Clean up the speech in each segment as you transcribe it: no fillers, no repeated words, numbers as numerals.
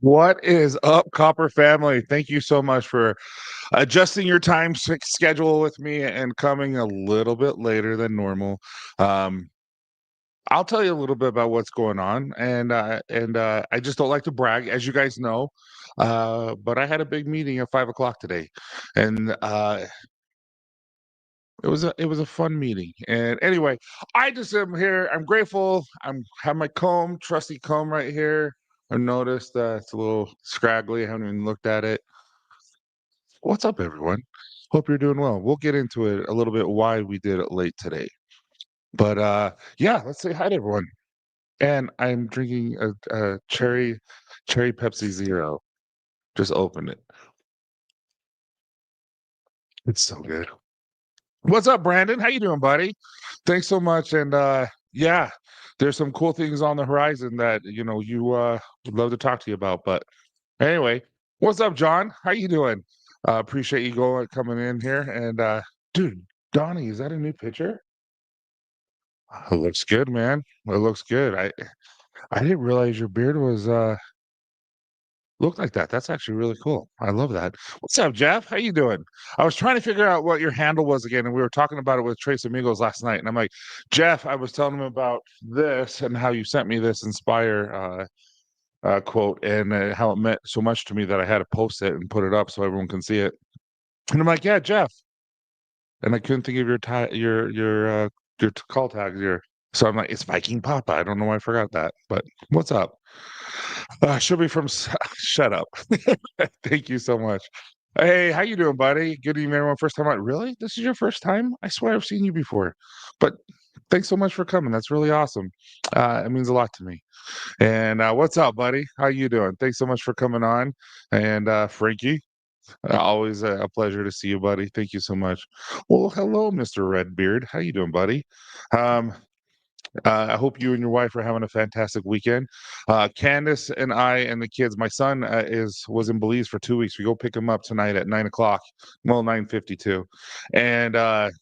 What is up, Copper family? Thank you so much for adjusting your time schedule with me and coming a little bit later than normal. Um, I'll tell you a little bit about what's going on, and I just don't like to brag, as you guys know. But I had a big meeting at 5 o'clock today, and it was a fun meeting. And anyway, I just am here. I'm grateful. I'm have my comb, trusty comb right here. I noticed it's a little scraggly. I haven't even looked at it. What's up, everyone? Hope you're doing well. We'll get into it a little bit why we did it late today. But yeah, let's say hi to everyone. And I'm drinking a cherry Pepsi Zero. Just opened it. It's so good. What's up, Brandon? How you doing, buddy? Thanks so much. And yeah, there's some cool things on the horizon that you would love to talk to you about. But anyway, what's up, John? How you doing? Appreciate you coming in here. And dude, Donnie, is that a new picture? It looks good, man. It looks good. I didn't realize your beard was looked like that. That's actually really cool. I love that. What's up, Jeff? How you doing? I was trying to figure out what your handle was again, and we were talking about it with Trace Amigos last night. And I'm like, Jeff, I was telling him about this and how you sent me this Inspire quote and how it meant so much to me that I had to post it and put it up so everyone can see it. And I'm like, yeah, Jeff. And I couldn't think of your call tags here. So I'm like, it's Viking Papa. I don't know why I forgot that. But what's up? She'll be from shut up. Thank you so much. Hey, how you doing, buddy? Good evening, everyone. First time out. Really? This is your first time? I swear I've seen you before. But thanks so much for coming. That's really awesome. It means a lot to me. And what's up, buddy? How you doing? Thanks so much for coming on. And Frankie, always a pleasure to see you, buddy. Thank you so much. Well, hello, Mr. Redbeard. How you doing, buddy? Um, I hope you and your wife are having a fantastic weekend. Candace and I and the kids. My son was in Belize for 2 weeks. We go pick him up tonight at 9 o'clock. Well, 9:52, and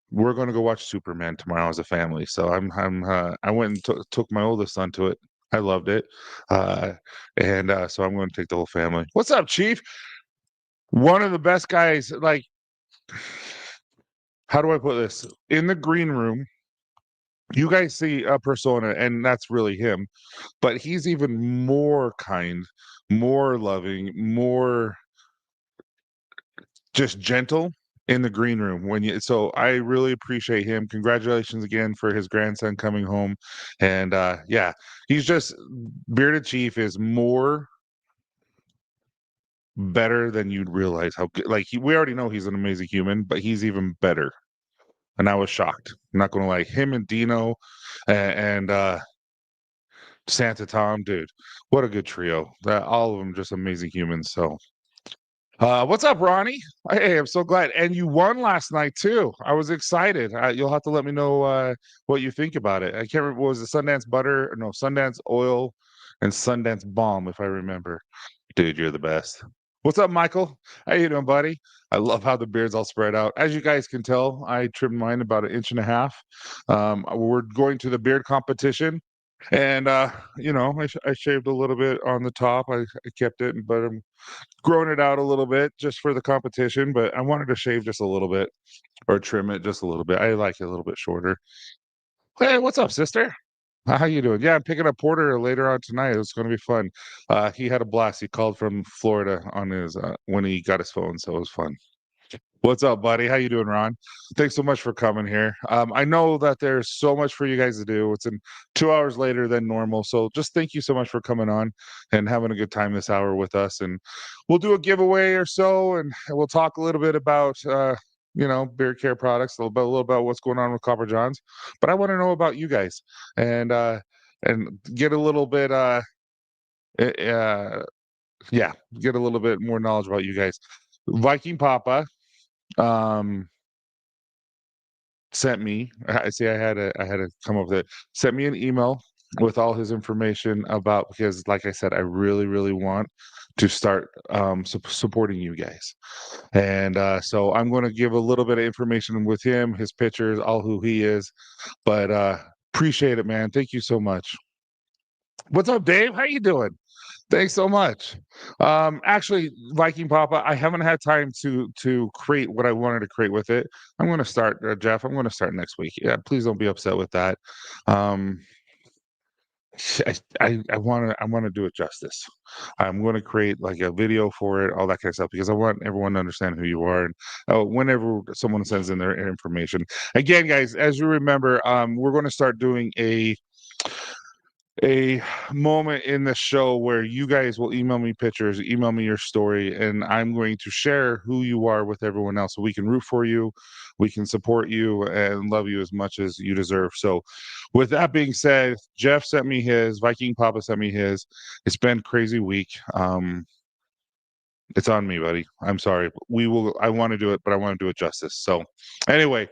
we're going to go watch Superman tomorrow as a family. So I went and took my oldest son to it. I loved it, uh, and so I'm going to take the whole family. What's up, Chief? One of the best guys. Like, how do I put this? In the green room, you guys see a persona, and that's really him. But he's even more kind, more loving, more just gentle in the green room when you so I really appreciate him. Congratulations again for his grandson coming home. And yeah, he's just Bearded Chief is more better than you'd realize how good like we already know he's an amazing human, but he's even better. And I was shocked. I'm not gonna lie. Him and Dino and Santa Tom, dude, what a good trio. That all of them just amazing humans. So what's up, Ronnie? Hey, I'm so glad. And you won last night too. I was excited. You'll have to let me know what you think about it. I can't remember. What was it Sundance butter? No, Sundance oil and Sundance balm, if I remember. Dude, you're the best. What's up, Michael? How you doing, buddy? I love how the beard's all spread out. As you guys can tell, I trimmed mine about an inch and a half. We're going to the beard competition. And I shaved a little bit on the top. I kept it, but I'm growing it out a little bit just for the competition. But I wanted to shave just a little bit or trim it just a little bit. I like it a little bit shorter. Hey, what's up, sister? How you doing? Yeah, I'm picking up Porter later on tonight. It's going to be fun. He had a blast. He called from Florida on his when he got his phone, so it was fun. What's up, buddy? How you doing, Ron? Thanks so much for coming here. I know that there's so much for you guys to do. It's in 2 hours later than normal, so just thank you so much for coming on and having a good time this hour with us. And we'll do a giveaway or so, and we'll talk a little bit about beard care products, a little about what's going on with Copper Johns. But I want to know about you guys and get a little bit eh, uh yeah, get a little bit more knowledge about you guys. Viking Papa um sent me I see I had to come up with it, sent me an email with all his information about because like I said, I really, really want to start supporting you guys. And so I'm going to give a little bit of information with him, his pictures, all who he is. But appreciate it, man. Thank you so much. What's up, Dave? How you doing? Thanks so much. Actually, Viking Papa, I haven't had time to create what I wanted to create with it. I'm going to start, Jeff. I'm going to start next week. Yeah, please don't be upset with that. Um, I want to do it justice. I'm going to create like a video for it, all that kind of stuff, because I want everyone to understand who you are. And whenever someone sends in their information, again, guys, as you remember, we're going to start doing a moment in the show where you guys will email me pictures, email me your story, and I'm going to share who you are with everyone else so we can root for you, we can support you, and love you as much as you deserve. So, with that being said, Jeff sent me his, Viking Papa sent me his. It's been a crazy week. It's on me, buddy. I'm sorry. I want to do it, but I want to do it justice. So, anyway,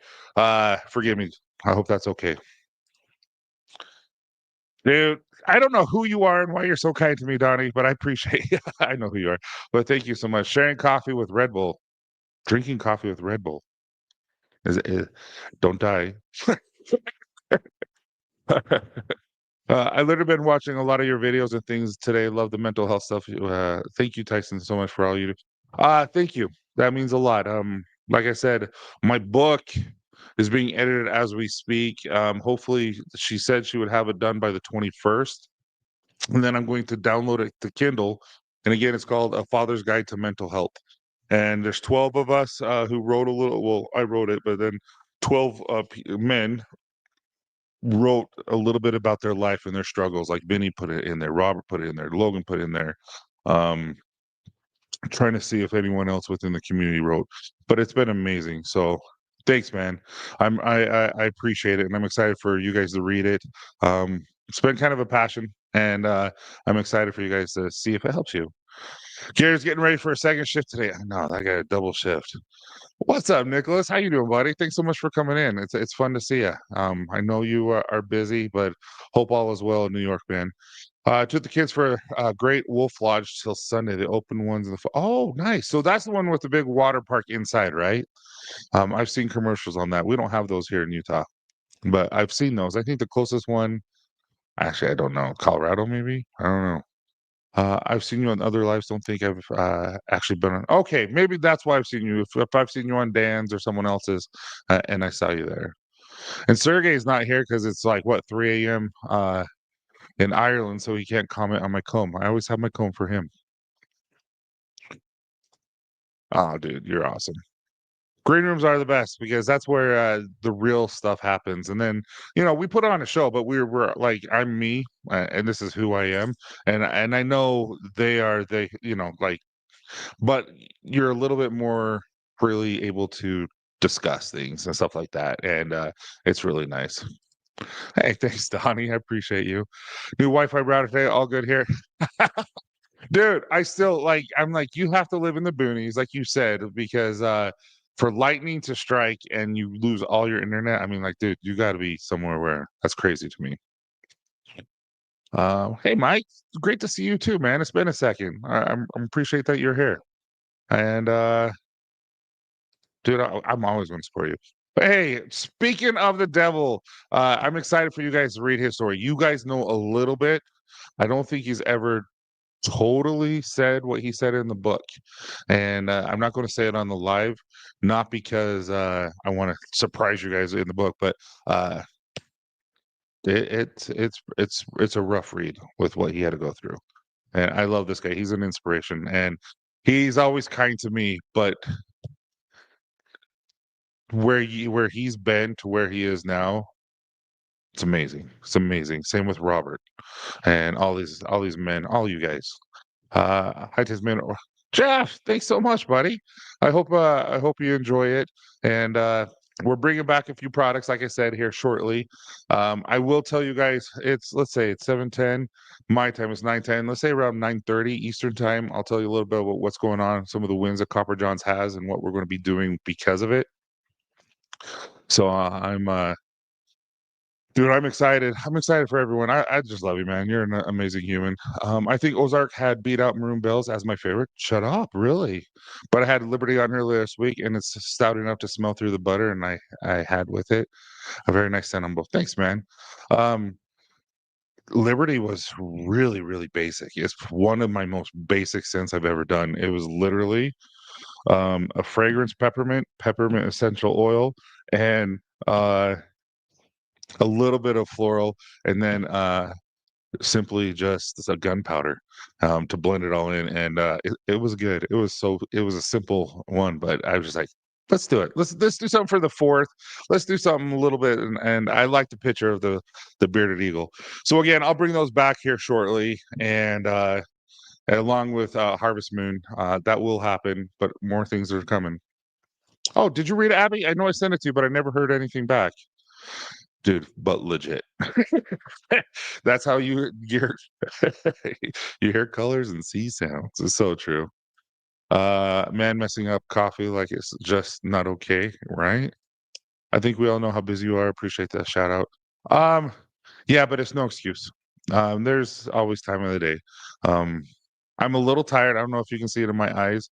forgive me. I hope that's okay. Dude, I don't know who you are and why you're so kind to me, Donnie, but I appreciate you. I know who you are. But thank you so much. Sharing coffee with Red Bull, drinking coffee with Red Bull is don't die. I literally been watching a lot of your videos and things today. Love the mental health stuff. Thank you, Tyson, so much for all you do. Thank you. That means a lot. Like I said, my book is being edited as we speak. Hopefully, she said she would have it done by the 21st. And then I'm going to download it to Kindle. And again, it's called A Father's Guide to Mental Health. And there's 12 of us who wrote a little. Well, I wrote it, but then 12 men wrote a little bit about their life and their struggles. Like Vinny put it in there, Robert put it in there, Logan put it in there. Um, trying to see if anyone else within the community wrote, but it's been amazing. So thanks, man. I appreciate it, and I'm excited for you guys to read it. It's been kind of a passion, and I'm excited for you guys to see if it helps you. Gary's getting ready for a second shift today. No, I got a double shift. What's up, Nicholas? How you doing, buddy? Thanks so much for coming in. It's fun to see you. I know you are busy, but hope all is well in New York, man. Took the kids for a great Wolf Lodge till Sunday. The open ones in the oh, nice. So that's the one with the big water park inside, right? I've seen commercials on that. We don't have those here in Utah, but I've seen those. I think the closest one, actually, I don't know, Colorado maybe. I don't know. I've seen you on other lives. Don't think I've actually been on. Okay, maybe that's why I've seen you. If I've seen you on Dan's or someone else's, and I saw you there. And Sergey's not here because it's like what 3 a.m. In Ireland, so he can't comment on my comb. I always have my comb for him. Oh, dude, you're awesome. Green rooms are the best because that's where the real stuff happens. And then, we put on a show, but we're like, I'm me, and this is who I am, and I know like, but you're a little bit more freely able to discuss things and stuff like that, and it's really nice. Hey, thanks, Donnie. I appreciate you. New Wi-Fi router today. All good here. Dude, I still I'm like, you have to live in the boonies, like you said, because for lightning to strike and you lose all your internet, I mean, like, dude, you got to be somewhere where that's crazy to me. Hey, Mike, great to see you too, man. It's been a second. I appreciate that you're here. And dude, I'm always going to support you. But hey, speaking of the devil, I'm excited for you guys to read his story. You guys know a little bit. I don't think he's ever totally said what he said in the book, and I'm not going to say it on the live, not because I want to surprise you guys in the book, but it's a rough read with what he had to go through. And I love this guy. He's an inspiration, and he's always kind to me. But where he's been to where he is now, it's amazing. It's amazing. Same with Robert and all these men, all you guys. Hi, Tasman. Jeff, thanks so much, buddy. I hope you enjoy it. And we're bringing back a few products, like I said, here shortly. I will tell you guys, let's say it's 7:10. My time is 9:10. Let's say around 9:30 Eastern time. I'll tell you a little bit about what's going on, some of the wins that Copper Johns has, and what we're going to be doing because of it. So dude, I'm excited. I'm excited for everyone. I just love you, man. You're an amazing human. I think Ozark had beat out Maroon Bells as my favorite. Shut up, really? But I had Liberty on here last week, and it's stout enough to smell through the butter, and I had with it a very nice scent on both. Thanks, man. Um, Liberty was really, really basic. It's one of my most basic scents I've ever done. It was literally a fragrance peppermint essential oil, and a little bit of floral, and then simply just a gunpowder to blend it all in. And it was good. It was a simple one, but I was just like, let's do it. Let's do something for the fourth. Let's do something a little bit. And I like the picture of the bearded eagle. So again, I'll bring those back here shortly, and along with Harvest Moon, that will happen. But more things are coming. Oh, did you read it, Abby? I know I sent it to you, but I never heard anything back. Dude, but legit. That's how you hear colors and see sounds. It's so true. Man messing up coffee like it's just not okay, right? I think we all know how busy you are. Appreciate that shout out. Um, yeah, but it's no excuse. There's always time of the day. Um, I'm a little tired. I don't know if you can see it in my eyes,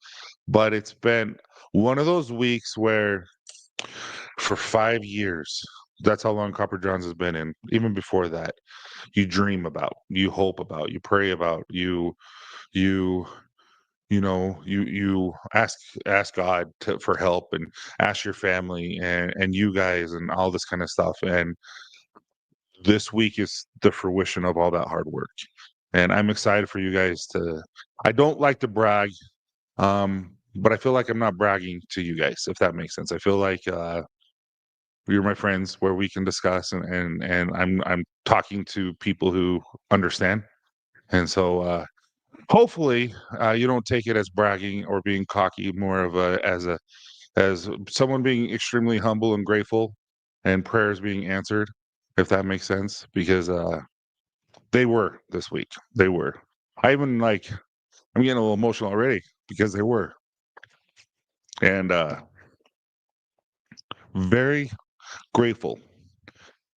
but it's been one of those weeks where for 5 years, that's how long Copper Johns has been in. Even before that, you dream about, you hope about, you pray about, you you ask God for help, and ask your family and you guys and all this kind of stuff. And this week is the fruition of all that hard work. And I'm excited for you guys to. I don't like to brag, but I feel like I'm not bragging to you guys, if that makes sense. I feel like you're my friends, where we can discuss, and I'm talking to people who understand. And so hopefully you don't take it as bragging or being cocky, more of as someone being extremely humble and grateful, and prayers being answered, if that makes sense. Because they were this week. They were. I even like, I'm getting a little emotional already because they were. And very grateful.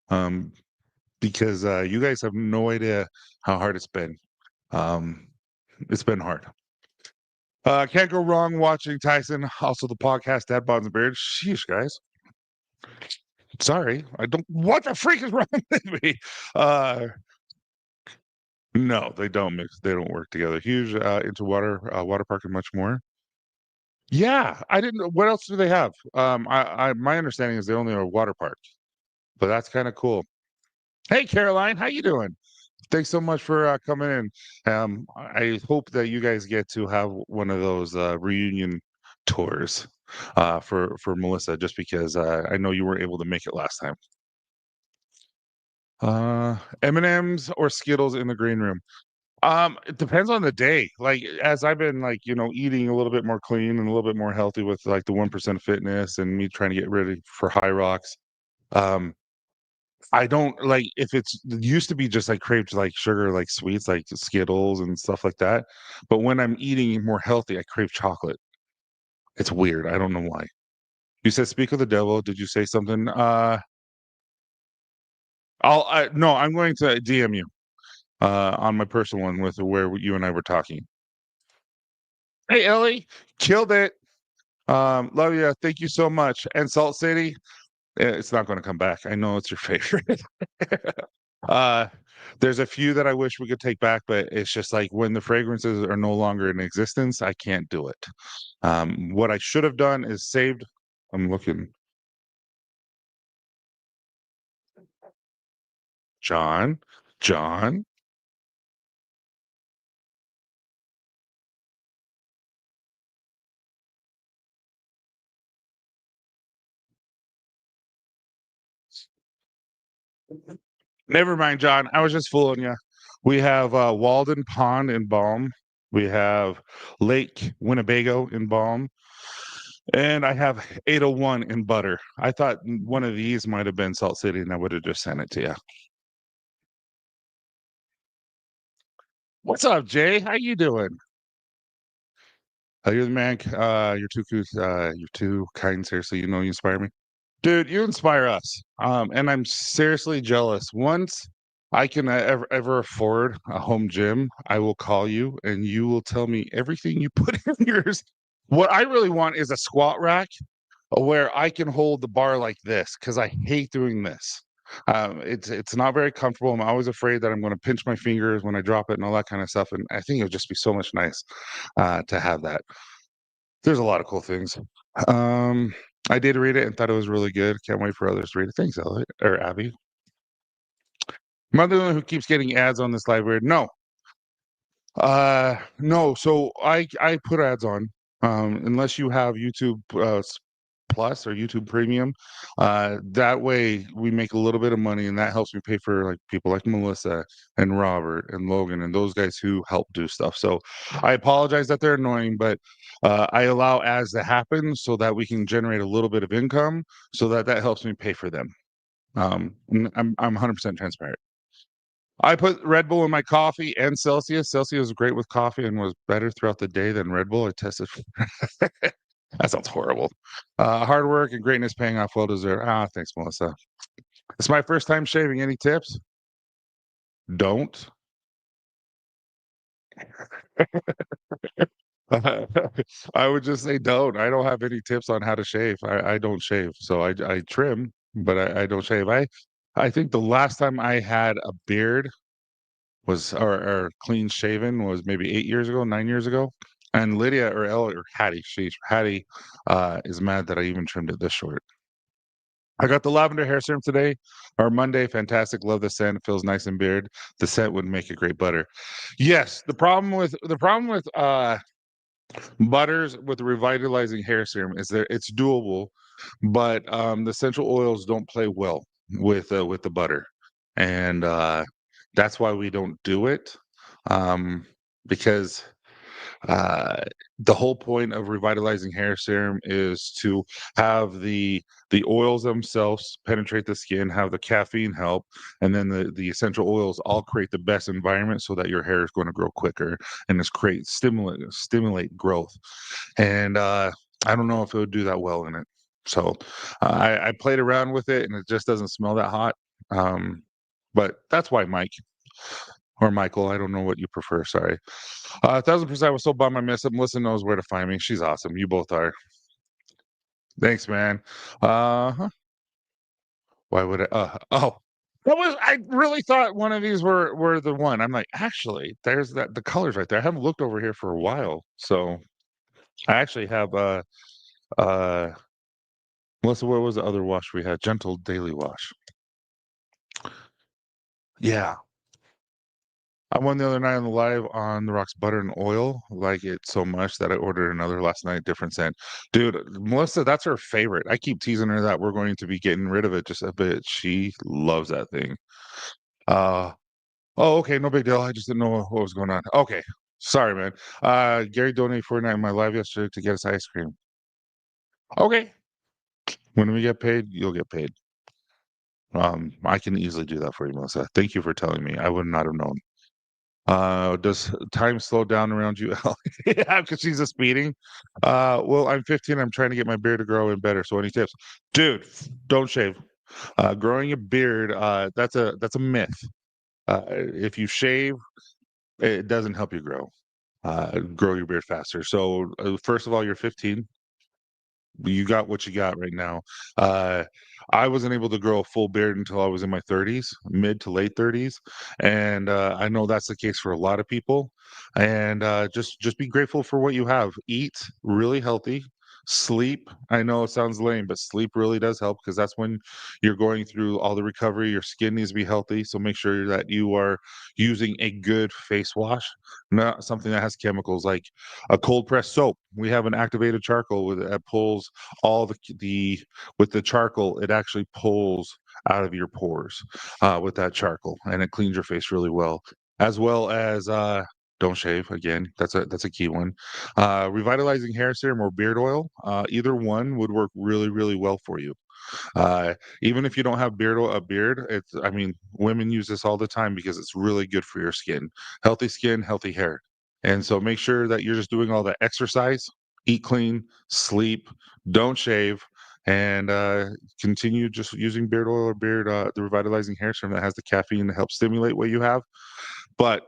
Um, because you guys have no idea how hard it's been. Um, it's been hard. Can't go wrong watching Tyson. Also, the podcast Dad Bods and Beards. Sheesh, guys. Sorry, I don't. What the freak is wrong with me? Uh, no, they don't mix. They don't work together. Huge into water park, and much more. Yeah, I didn't know. What else do they have? My understanding is they only are a water park, but that's kind of cool. Hey, Caroline, how you doing? Thanks so much for coming in. I hope that you guys get to have one of those reunion tours for Melissa, just because I know you weren't able to make it last time. M&Ms or Skittles in the green room? It depends on the day. Like, as I've been, like, eating a little bit more clean and a little bit more healthy with like the 1% fitness and me trying to get ready for high rocks. Um, I don't like, if it used to be just like craved like sugar, like sweets, like Skittles and stuff like that. But when I'm eating more healthy, I crave chocolate. It's weird. I don't know why. You said speak of the devil. Did you say something? No, I'm going to DM you on my personal one with where you and I were talking. Hey, Ellie, killed it. Love you. Thank you so much. And Salt City, it's not going to come back. I know it's your favorite. uh, there's a few that I wish we could take back, but it's just like when the fragrances are no longer in existence, I can't do it. What I should have done is saved. I'm looking. John, John. Never mind, John. I was just fooling you. We have Walden Pond in Balm. We have Lake Winnebago in Balm. And I have 801 in butter. I thought one of these might have been Salt City, and I would have just sent it to you. What's up, Jay? How you doing? You're the man. You're too kind. Seriously, you inspire me, dude. You inspire us. And I'm seriously jealous. Once I can ever afford a home gym, I will call you, and you will tell me everything you put in yours. What I really want is a squat rack where I can hold the bar like this, because I hate doing this. It's not very comfortable. I'm always afraid that I'm going to pinch my fingers when I drop it and all that kind of stuff. And I think it would just be so much nice to have that. There's a lot of cool things. Um, I did read it and thought it was really good. Can't wait for others to read it. Thanks, Elliot or Abby. Mother who keeps getting ads on this library. No, no. So I put ads on. Unless you have YouTube Plus or YouTube Premium, that way we make a little bit of money, and that helps me pay for like people like Melissa and Robert and Logan and those guys who help do stuff. So I apologize that they're annoying, but I allow ads to happen so that we can generate a little bit of income, so that that helps me pay for them. I'm 100% transparent. I put Red Bull in my coffee and Celsius. Celsius was great with coffee and was better throughout the day than Red Bull. I tested. That sounds horrible. Hard work and greatness paying off, well deserved. Ah, thanks, Melissa. It's my first time shaving. Any tips? Don't. I would just say don't. I don't have any tips on how to shave. I don't shave, so I trim, but I don't shave. I think the last time I had a beard was or clean shaven was maybe 8 years ago, 9 years ago. And Lydia or Ella or Hattie is mad that I even trimmed it this short. I got the lavender hair serum today or Monday. Fantastic. Love the scent. It feels nice and beard. The scent would make a great butter. Yes. The problem with butters with the revitalizing hair serum is that it's doable, but the essential oils don't play well with the butter. And that's why we don't do it. Um, because uh, the whole point of revitalizing hair serum is to have the oils themselves penetrate the skin, have the caffeine help, and then the essential oils all create the best environment so that your hair is going to grow quicker and it's create stimulate growth. And I don't know if it would do that well in it. So I played around with it and it just doesn't smell that hot. Um, but that's why Mike or Michael, I don't know what you prefer. Sorry. 1000%. I was so bummed I missed it. Melissa knows where to find me. She's awesome. You both are. Thanks, man. Huh. Why would I? That was. I really thought one of these were the one. I'm like, actually, there's that the colors right there. I haven't looked over here for a while, so I actually have. Uh, Melissa, what was the other wash we had? Gentle Daily Wash. Yeah, I won the other night on the live on the Rocks Butter and Oil. Like it so much that I ordered another last night, different scent. Dude, Melissa, that's her favorite. I keep teasing her that we're going to be getting rid of it just a bit. She loves that thing. Uh oh, okay, no big deal. I just didn't know what was going on. Okay. Sorry, man. Gary donated 49 in my live yesterday to get us ice cream. Okay. When we get paid, you'll get paid. I can easily do that for you, Melissa. Thank you for telling me. I would not have known. Does time slow down around you? Yeah, because she's a speeding. Well, I'm 15. I'm trying to get my beard to grow in better. So any tips? Dude, don't shave. Growing a beard, that's a myth. If you shave, it doesn't help you grow your beard faster. So first of all, you're 15. You got what you got right now. Uh, I wasn't able to grow a full beard until I was in my 30s, mid to late 30s, and I know that's the case for a lot of people. And just be grateful for what you have. Eat really healthy. Sleep. I know it sounds lame, but sleep really does help because that's when you're going through all the recovery. Your skin needs to be healthy, so make sure that you are using a good face wash, not something that has chemicals like a cold press soap. We have an activated charcoal that pulls all the with the charcoal. It actually pulls out of your pores with that charcoal, and it cleans your face really well. As well as don't shave again. That's a key one. Revitalizing hair serum or beard oil. Either one would work really well for you. Uh, Even if you don't have a beard, it's I mean, women use this all the time because it's really good for your skin, healthy hair. And so make sure that you're just doing all the exercise, eat clean, sleep, don't shave, and continue just using beard oil or the revitalizing hair serum that has the caffeine to help stimulate what you have. But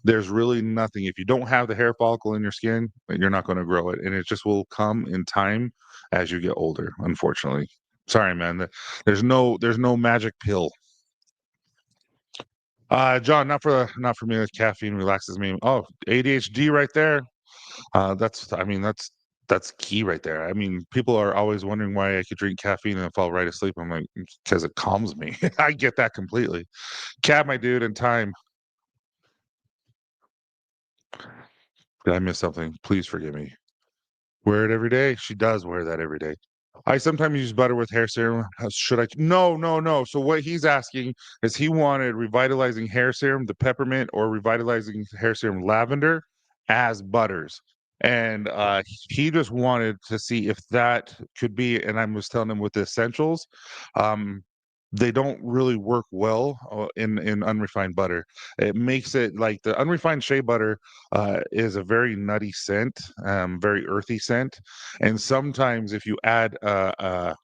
there's really nothing. If you don't have the hair follicle in your skin, you're not going to grow it, and it just will come in time as you get older, unfortunately. Sorry, man. There's no magic pill. John, not for me. Caffeine relaxes me. Oh, ADHD right there. I mean, that's key right there. I mean, people are always wondering why I could drink caffeine and fall right asleep. I'm like, because it calms me. I get that completely. Cab, my dude, in time. Did I miss something? Please forgive me. Wear it every day. She does wear that every day. I sometimes use butter with hair serum. Should I? No, no, no. So what he's asking is he wanted revitalizing hair serum, the peppermint, or revitalizing hair serum lavender as butters. And he just wanted to see if that could be. And I was telling him with the essentials, um, they don't really work well in unrefined butter. It makes it like the unrefined shea butter is a very nutty scent, very earthy scent. And sometimes if you add, I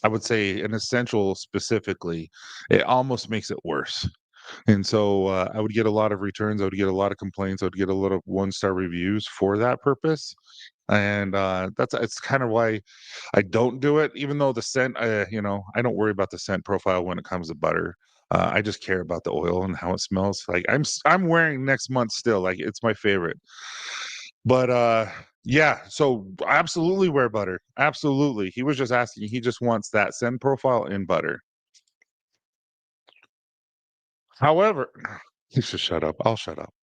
would say an essential specifically, it almost makes it worse. And so I would get a lot of returns. I would get a lot of complaints. I would get a lot of one-star reviews for that purpose. And that's it's kind of why I don't do it, even though the scent, I don't worry about the scent profile when it comes to butter. I just care about the oil and how it smells. Like I'm wearing next month still, like it's my favorite. But yeah, so absolutely wear butter. Absolutely. He was just asking, he just wants that scent profile in butter. However, you should shut up. I'll shut up.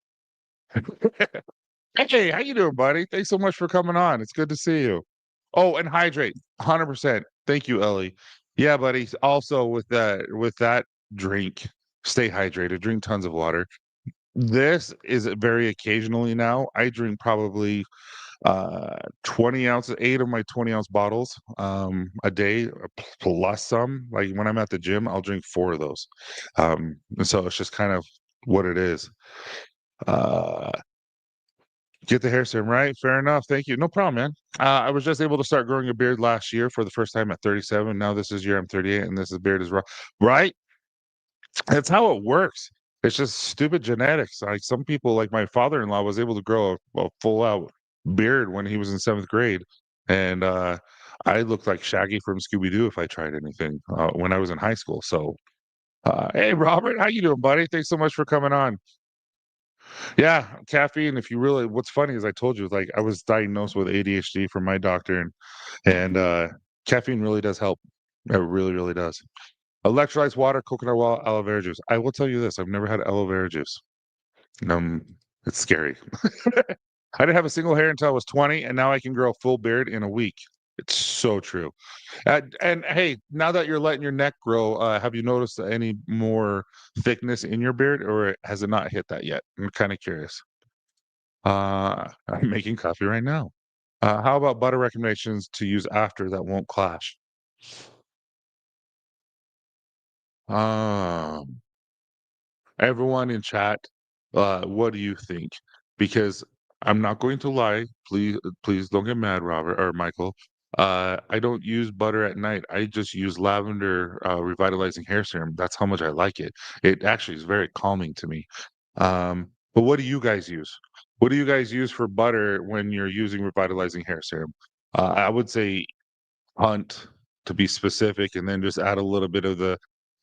Hey, how you doing, buddy? Thanks so much for coming on. It's good to see you. Oh, and hydrate. 100%. Thank you, Ellie. Yeah, buddy. Also with that drink, stay hydrated. Drink tons of water. This is very occasionally now. I drink probably 20 ounces, 8 of my 20-ounce bottles a day plus some. Like when I'm at the gym, I'll drink 4 of those. And so it's just kind of what it is. Uh Get the hair serum, right? Fair enough. Thank you. No problem, man. I was just able to start growing a beard last year for the first time at 37. Now this is year I'm 38, and this is beard is raw. Right? That's how it works. It's just stupid genetics. Like some people, like my father-in-law, was able to grow a full-out beard when he was in 7th grade, and I looked like Shaggy from Scooby-Doo if I tried anything when I was in high school. So, hey, Robert, how you doing, buddy? Thanks so much for coming on. Yeah, caffeine, if you really what's funny is I told you, like, I was diagnosed with ADHD from my doctor, and caffeine really does help. It really, really does. Electrolytes, water, coconut oil, aloe vera juice. I will tell you this, I've never had aloe vera juice. Um, it's scary. I didn't have a single hair until I was 20, and now I can grow a full beard in a week. It's so true. And hey, now that you're letting your neck grow, have you noticed any more thickness in your beard, or has it not hit that yet? I'm kind of curious. I'm making coffee right now. How about butter recommendations to use after that won't clash? Um, Everyone in chat, what do you think? Because I'm not going to lie. Please don't get mad, Robert or Michael. I don't use butter at night. I just use lavender revitalizing hair serum. That's how much I like it. It actually is very calming to me. But what do you guys use? What do you guys use for butter when you're using revitalizing hair serum? I would say Hunt to be specific, and then just add a little bit of the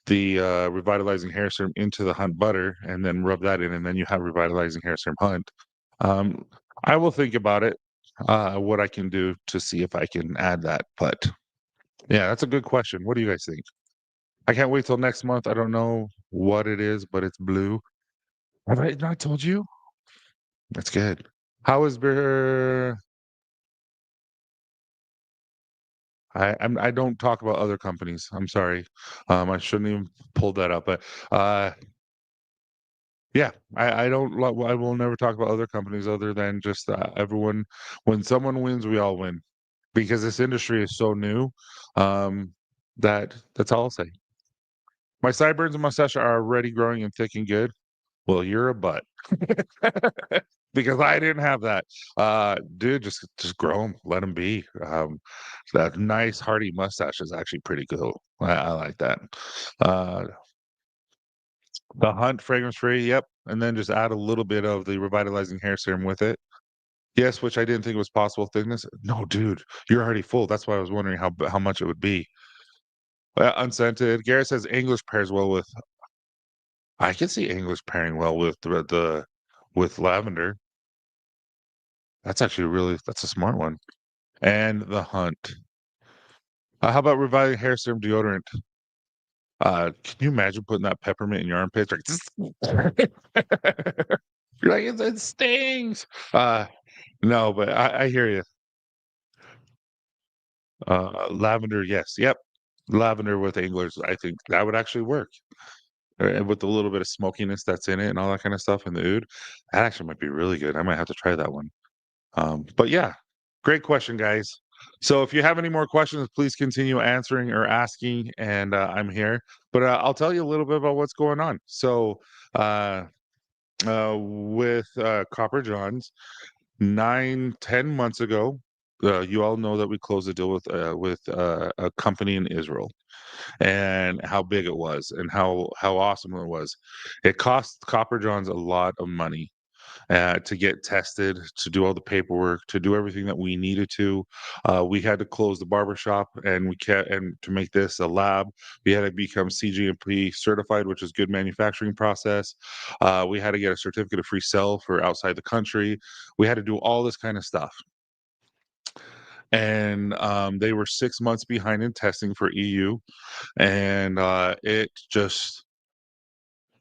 revitalizing hair serum into the Hunt butter, and then rub that in, and then you have revitalizing hair serum Hunt. Um, I will think about it, what I can do to see if I can add that. But yeah, that's a good question. What do you guys think? I can't wait till next month. I don't know what it is, but it's blue. Have I not told you? That's good. How is beer? I don't talk about other companies. I'm sorry. I shouldn't even pull that up. But uh, yeah, I don't. I will never talk about other companies other than just everyone. When someone wins, we all win because this industry is so new. Um, that's all I'll say. My sideburns and mustache are already growing and thick and good. Well, you're a butt because I didn't have that. Dude, just grow them, let them be. That nice hearty mustache is actually pretty cool. I like that. Uh, the Hunt fragrance free, yep, and then just add a little bit of the revitalizing hair serum with it. Yes, which I didn't think was possible thickness. No, dude, you're already full. That's why I was wondering how much it would be. Unscented. Garrett says English pairs well with. I can see English pairing well with the with lavender. That's a smart one. And the hunt. How about reviving hair serum deodorant? Can you imagine putting that peppermint in your armpits? Like, you're like, it stings. No, but I hear you. Lavender, yes, yep. Lavender with anglers, I think that would actually work. And with a little bit of smokiness that's in it and all that kind of stuff in the oud, that actually might be really good. I might have to try that one. But yeah, great question, guys. So if you have any more questions, please continue answering or asking, and I'm here. But I'll tell you a little bit about what's going on. So uh, with Copper Johns, 9, 10 months ago, you all know that we closed a deal with a company in Israel, and how big it was, and how awesome it was. It cost Copper Johns a lot of money to get tested, to do all the paperwork, to do everything that we needed to. We had to close the barber shop, and to make this a lab, we had to become CGMP certified, which is good manufacturing process. We had to get a certificate of free sale for outside the country. We had to do all this kind of stuff. And they were 6 months behind in testing for EU, and it just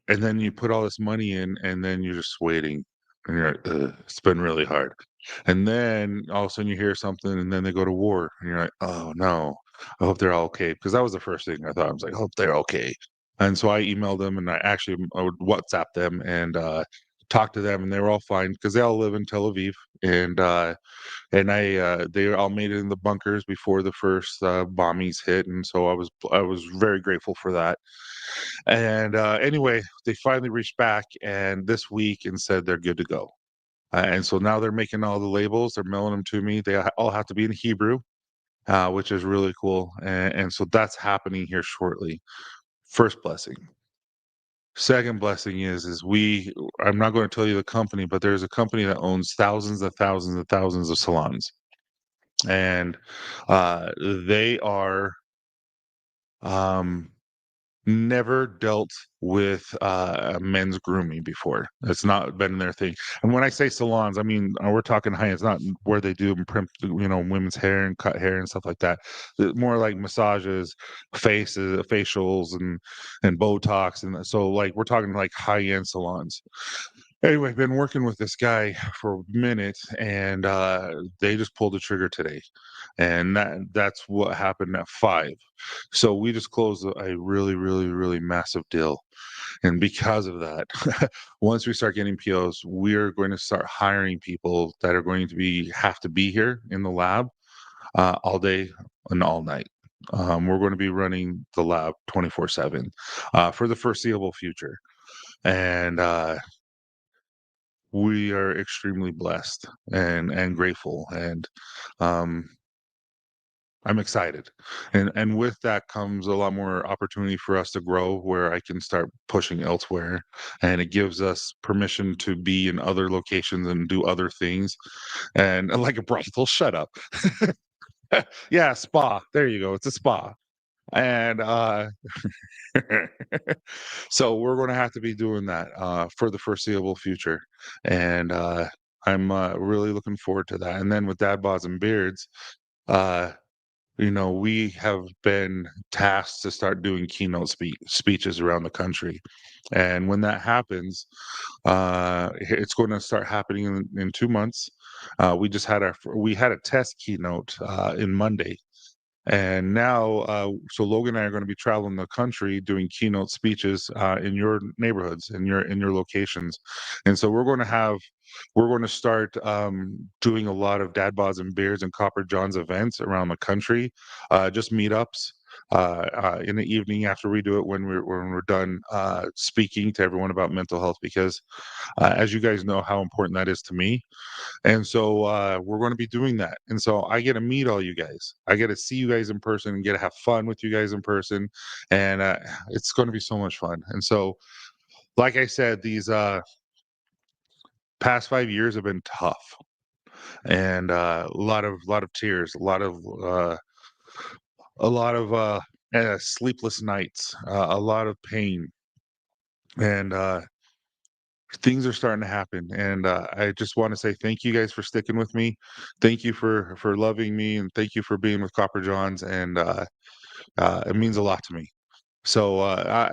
and then you put all this money in, and then you're just waiting, and you're like, "Ugh, it's been really hard." And then all of a sudden you hear something, and then they go to war, and you're like, "Oh no, I hope they're all okay." Because that was the first thing I thought. I was like, "I hope they're okay." And so I emailed them, and I would WhatsApp them and talk to them, and they were all fine because they all live in Tel Aviv, and they all made it in the bunkers before the first bombings hit, and so I was very grateful for that. And anyway, they finally reached back and this week and said they're good to go. And so now they're making all the labels. They're mailing them to me. They all have to be in Hebrew, which is really cool. And so that's happening here shortly. First blessing. Second blessing is we. I'm not going to tell you the company, but there's a company that owns thousands and thousands and thousands of salons, and they are um, never dealt with men's grooming before. It's not been their thing. And when I say salons, I mean we're talking high. It's not where they do women's hair and cut hair and stuff like that. More like massages, facials, and Botox, and so like we're talking like high end salons. Anyway, I've been working with this guy for a minute, and they just pulled the trigger today, and that's what happened at 5. So we just closed a really, really, really massive deal, and because of that, once we start getting POs, we're going to start hiring people that are going to have to be here in the lab all day and all night. We're going to be running the lab 24/7 for the foreseeable future, and we are extremely blessed and grateful, and um, I'm excited. And with that comes a lot more opportunity for us to grow, where I can start pushing elsewhere, and it gives us permission to be in other locations and do other things. And like a brothel, shut up. Yeah, spa. There you go. It's a spa. And so we're going to have to be doing that for the foreseeable future, and I'm really looking forward to that. And then with dad bods and beards, uh, we have been tasked to start doing keynote speeches around the country, and when that happens, it's going to start happening in 2 months. We had a test keynote in Monday, and now, so Logan and I are going to be traveling the country doing keynote speeches in your neighborhoods, in your locations, and so we're going to start doing a lot of dad bods and beards and Copper John's events around the country, just meetups. In the evening after we do it, when we're done speaking to everyone about mental health, because as you guys know how important that is to me, and so we're going to be doing that. And so I get to meet all you guys. I get to see you guys in person and get to have fun with you guys in person. And it's going to be so much fun. And so, like I said, these past 5 years have been tough, and a lot of tears, a lot of sleepless nights, a lot of pain, and things are starting to happen. And I just want to say thank you guys for sticking with me. Thank you for loving me, and thank you for being with Copper Johns. And it means a lot to me. So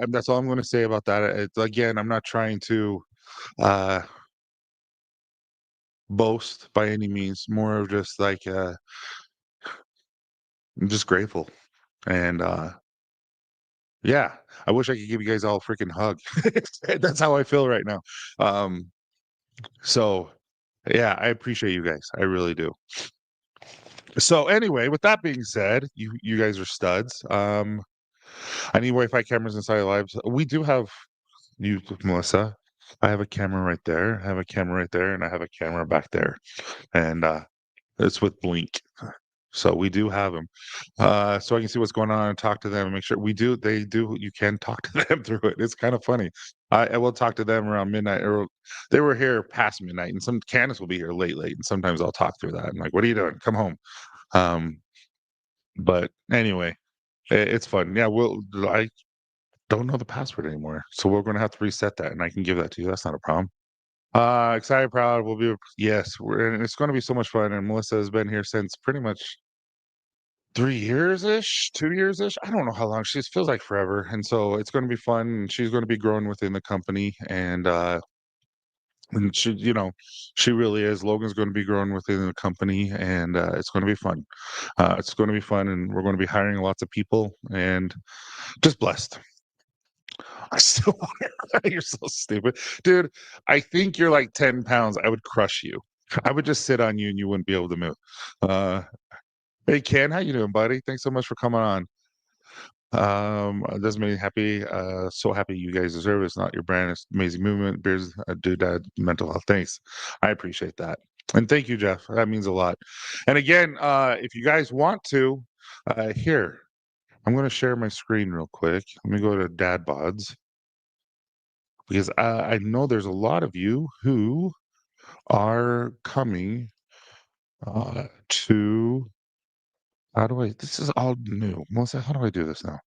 that's all I'm going to say about that. Again, I'm not trying to uh, boast by any means. More of just like I'm just grateful. And yeah, I wish I could give you guys all a freaking hug. That's how I feel right now. Um, so yeah, I appreciate you guys. I really do. So anyway, with that being said, you guys are studs. I need Wi-Fi cameras inside our lives. We do have you, Melissa. I have a camera right there. I have a camera right there, and I have a camera back there, and it's with Blink. So we do have them, so I can see what's going on and talk to them and make sure we do. They do. You can talk to them through it. It's kind of funny. I will talk to them around midnight, or they were here past midnight, and some Candace will be here late, and sometimes I'll talk through that. I'm like, "What are you doing? Come home." Um, but anyway, it's fun. Yeah, I don't know the password anymore, so we're gonna have to reset that, and I can give that to you. That's not a problem. Excited, proud. We'll be yes, and it's gonna be so much fun. And Melissa has been here since pretty much 3 years ish, 2 years ish. I don't know how long. She just feels like forever, and so it's gonna be fun. And she's gonna be growing within the company, and she, she really is. Logan's going to be growing within the company, and it's going to be fun. It's going to be fun, and we're going to be hiring lots of people, and just blessed. I still you're so stupid. Dude, I think you're like 10 pounds. I would crush you. I would just sit on you and you wouldn't be able to move. Uh, hey Ken, how you doing, buddy? Thanks so much for coming on. Does me happy. So happy you guys deserve it. It's not your brand. It's amazing movement. Beers, dude, mental health. Thanks. I appreciate that. And thank you, Jeff. That means a lot. And again, if you guys want to, here, I'm going to share my screen real quick. Let me go to Dad Bods because I know there's a lot of you who are coming to. How do I? This is all new. Melissa, how do I do this now?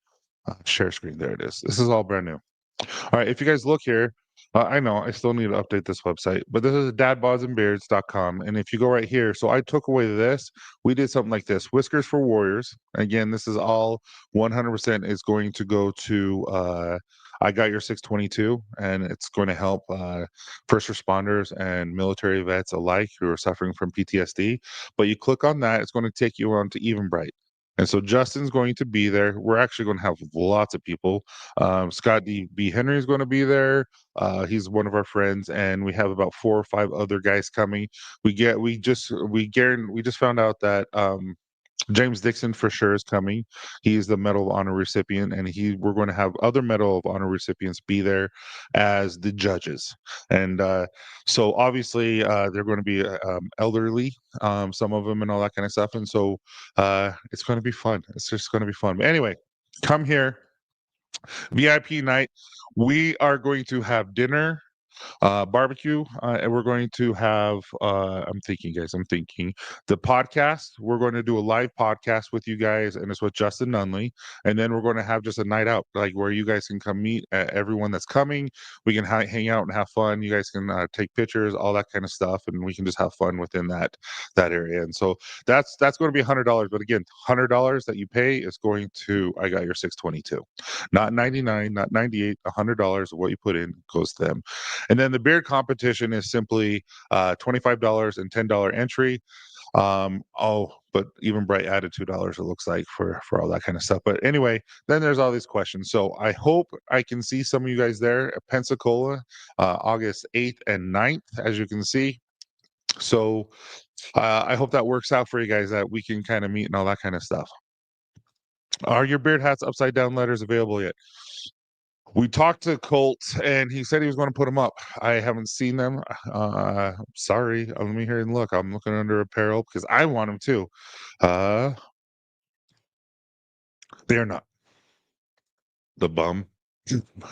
Share screen. There it is. This is all brand new. All right, if you guys look here, I know I still need to update this website, but this is dadbodsandbeards.com. And if you go right here, so I took away this, we did something like this Whiskers for Warriors. Again, this is all 100% is going to go to I Got Your 622, and it's going to help first responders and military vets alike who are suffering from PTSD. But you click on that, it's going to take you on to Eventbrite. And so Justin's going to be there. We're actually going to have lots of people. Scott B. Henry is going to be there. He's one of our friends, and we have about 4 or 5 other guys coming. We just found out that James Dixon for sure is coming. He's the Medal of Honor recipient, and we're going to have other Medal of Honor recipients be there as the judges. And so obviously they're going to be elderly, some of them, and all that kind of stuff. And so it's going to be fun. It's just going to be fun. But anyway, come here, VIP night. We are going to have dinner, barbecue, and we're going to have. I'm thinking, guys. I'm thinking the podcast. We're going to do a live podcast with you guys, and it's with Justin Nunley. And then we're going to have just a night out, like where you guys can come meet everyone that's coming. We can hang out and have fun. You guys can take pictures, all that kind of stuff, and we can just have fun within that area. And so that's going to be $100. But again, $100 that you pay is going to I Got Your 622, not 99, not 98. $100 of what you put in goes to them. And then the beard competition is simply $25 and $10 entry. But even Bright added $2, it looks like, for all that kind of stuff. But anyway, then there's all these questions. So I hope I can see some of you guys there at Pensacola, August 8th and 9th, as you can see. So I hope that works out for you guys, that we can kind of meet and all that kind of stuff. Are your beard hats upside down letters available yet? We talked to Colt, and he said he was going to put them up. I haven't seen them. Sorry. Let me hear and look. I'm looking under apparel because I want them too. Uh, they are not the bum,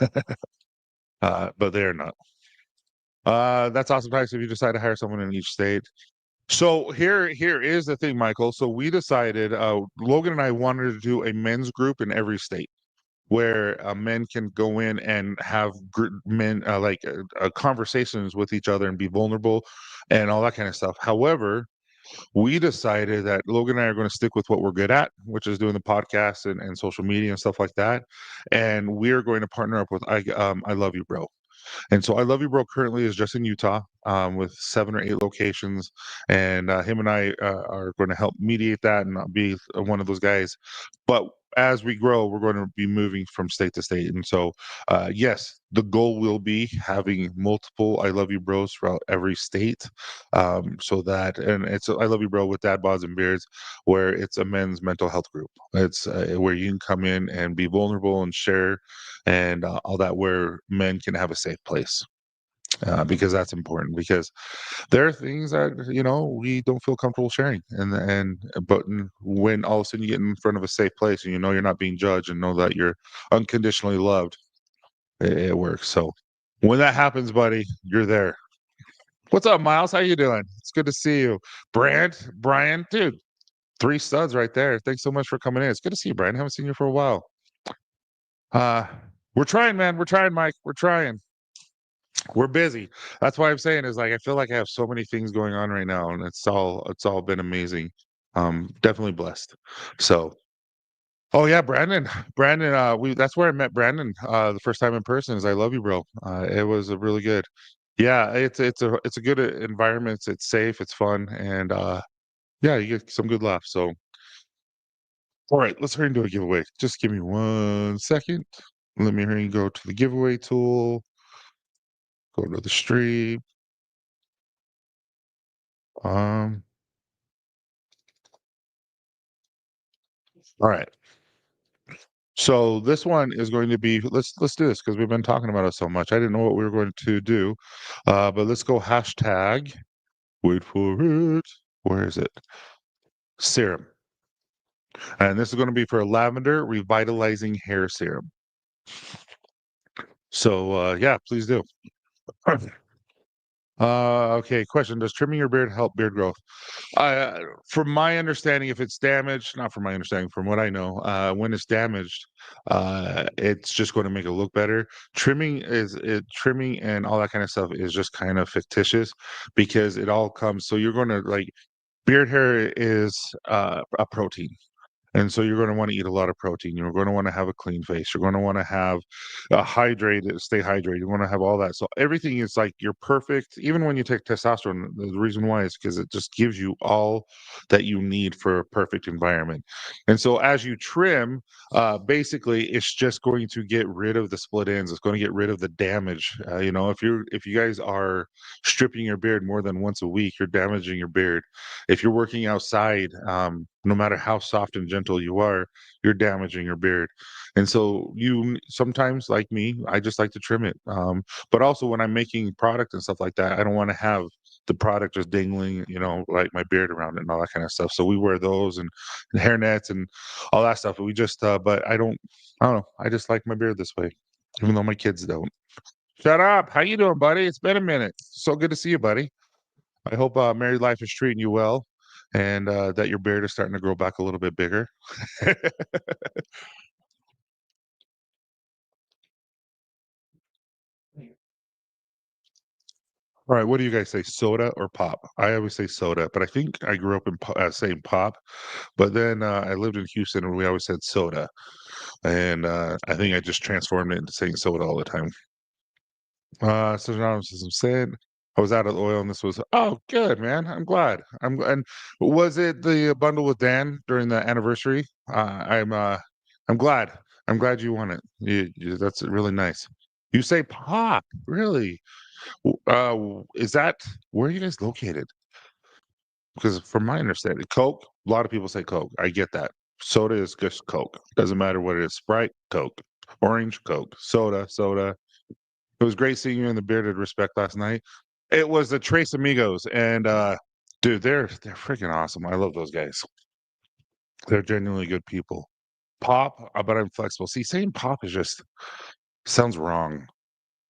but they are not. That's awesome, Tyson. If you decide to hire someone in each state, So here is the thing, Michael. So we decided, Logan and I wanted to do a men's group in every state where men can go in and have men conversations with each other and be vulnerable and all that kind of stuff. However, we decided that Logan and I are going to stick with what we're good at, which is doing the podcast and social media and stuff like that. And we're going to partner up with I Love You Bro. And so I Love You Bro currently is just in Utah, with 7 or 8 locations, and him and I are going to help mediate that and be one of those guys. But as we grow, we're going to be moving from state to state, and so yes, the goal will be having multiple I Love You Bros throughout every state, so that and it's I Love You Bro with Dad Bods and Beards, where it's a men's mental health group. It's where you can come in and be vulnerable and share and all that, where men can have a safe place, because that's important, because there are things that we don't feel comfortable sharing, when all of a sudden you get in front of a safe place and you're not being judged and know that you're unconditionally loved, it works. So when that happens, buddy, you're there. What's up, Miles? How you doing? It's good to see you. Brian, dude, 3 studs right there. Thanks so much for coming in. It's good to see you, Brian. Haven't seen you for a while. uh we're trying, man. We're trying, Mike. We're trying. We're busy. That's why I'm saying is, like, I feel like I have so many things going on right now, and it's all been amazing. Definitely blessed. So, oh yeah, Brandon, we that's where I met Brandon the first time in person. Is I Love You Bro. It was a really good. Yeah, it's a good environment. It's safe, it's fun, and yeah, you get some good laughs. So, all right, let's hurry into a giveaway. Just give me 1 second. Let me hurry and go to the giveaway tool. Go to the stream. Um, all right. So this one is going to be, let's do this because we've been talking about it so much. I didn't know what we were going to do, but let's go hashtag. Wait for it. Where is it? Serum, and this is going to be for lavender revitalizing hair serum. So yeah, please do. Okay, question: does trimming your beard help beard growth? From my understanding, if it's damaged, not from my understanding, from what I know, when it's damaged, it's just going to make it look better. Trimming and all that kind of stuff is just kind of fictitious, because it all comes. So you're going to like beard hair is a protein. And so you're going to want to eat a lot of protein. You're going to want to have a clean face. You're going to want to have stay hydrated. You want to have all that. So everything is like you're perfect. Even when you take testosterone, the reason why is because it just gives you all that you need for a perfect environment. And so as you trim, basically it's just going to get rid of the split ends. It's going to get rid of the damage. If you guys are stripping your beard more than once a week, you're damaging your beard. If you're working outside, no matter how soft and gentle you are, you're damaging your beard. And so you sometimes, like me, I just like to trim it. But also when I'm making product and stuff like that, I don't want to have the product just dangling, like my beard around it and all that kind of stuff. So we wear those and hair nets and all that stuff. We just, but I don't know. I just like my beard this way, even though my kids don't. Shut up. How you doing, buddy? It's been a minute. So good to see you, buddy. I hope married life is treating you well, and that your beard is starting to grow back a little bit bigger. All right, what do you guys say, soda or pop? I always say soda, but I think I grew up in saying pop. But then I lived in Houston, and we always said soda, and I think I just transformed it into saying soda all the time. So now I'm saying I was out of oil, and this was good, man. I'm glad. And was it the bundle with Dan during the anniversary? I'm glad. I'm glad you won it. That's really nice. You say pop, really? Is that where are you guys located? Because from my understanding, Coke. A lot of people say Coke. I get that. Soda is just Coke. Doesn't matter what it is. Sprite, Coke. Orange, Coke. Soda, soda. It was great seeing you in the bearded respect last night. It was the Trace Amigos, and dude, they're freaking awesome. I love those guys. They're genuinely good people. Pop, but I'm flexible. See, saying pop is just sounds wrong.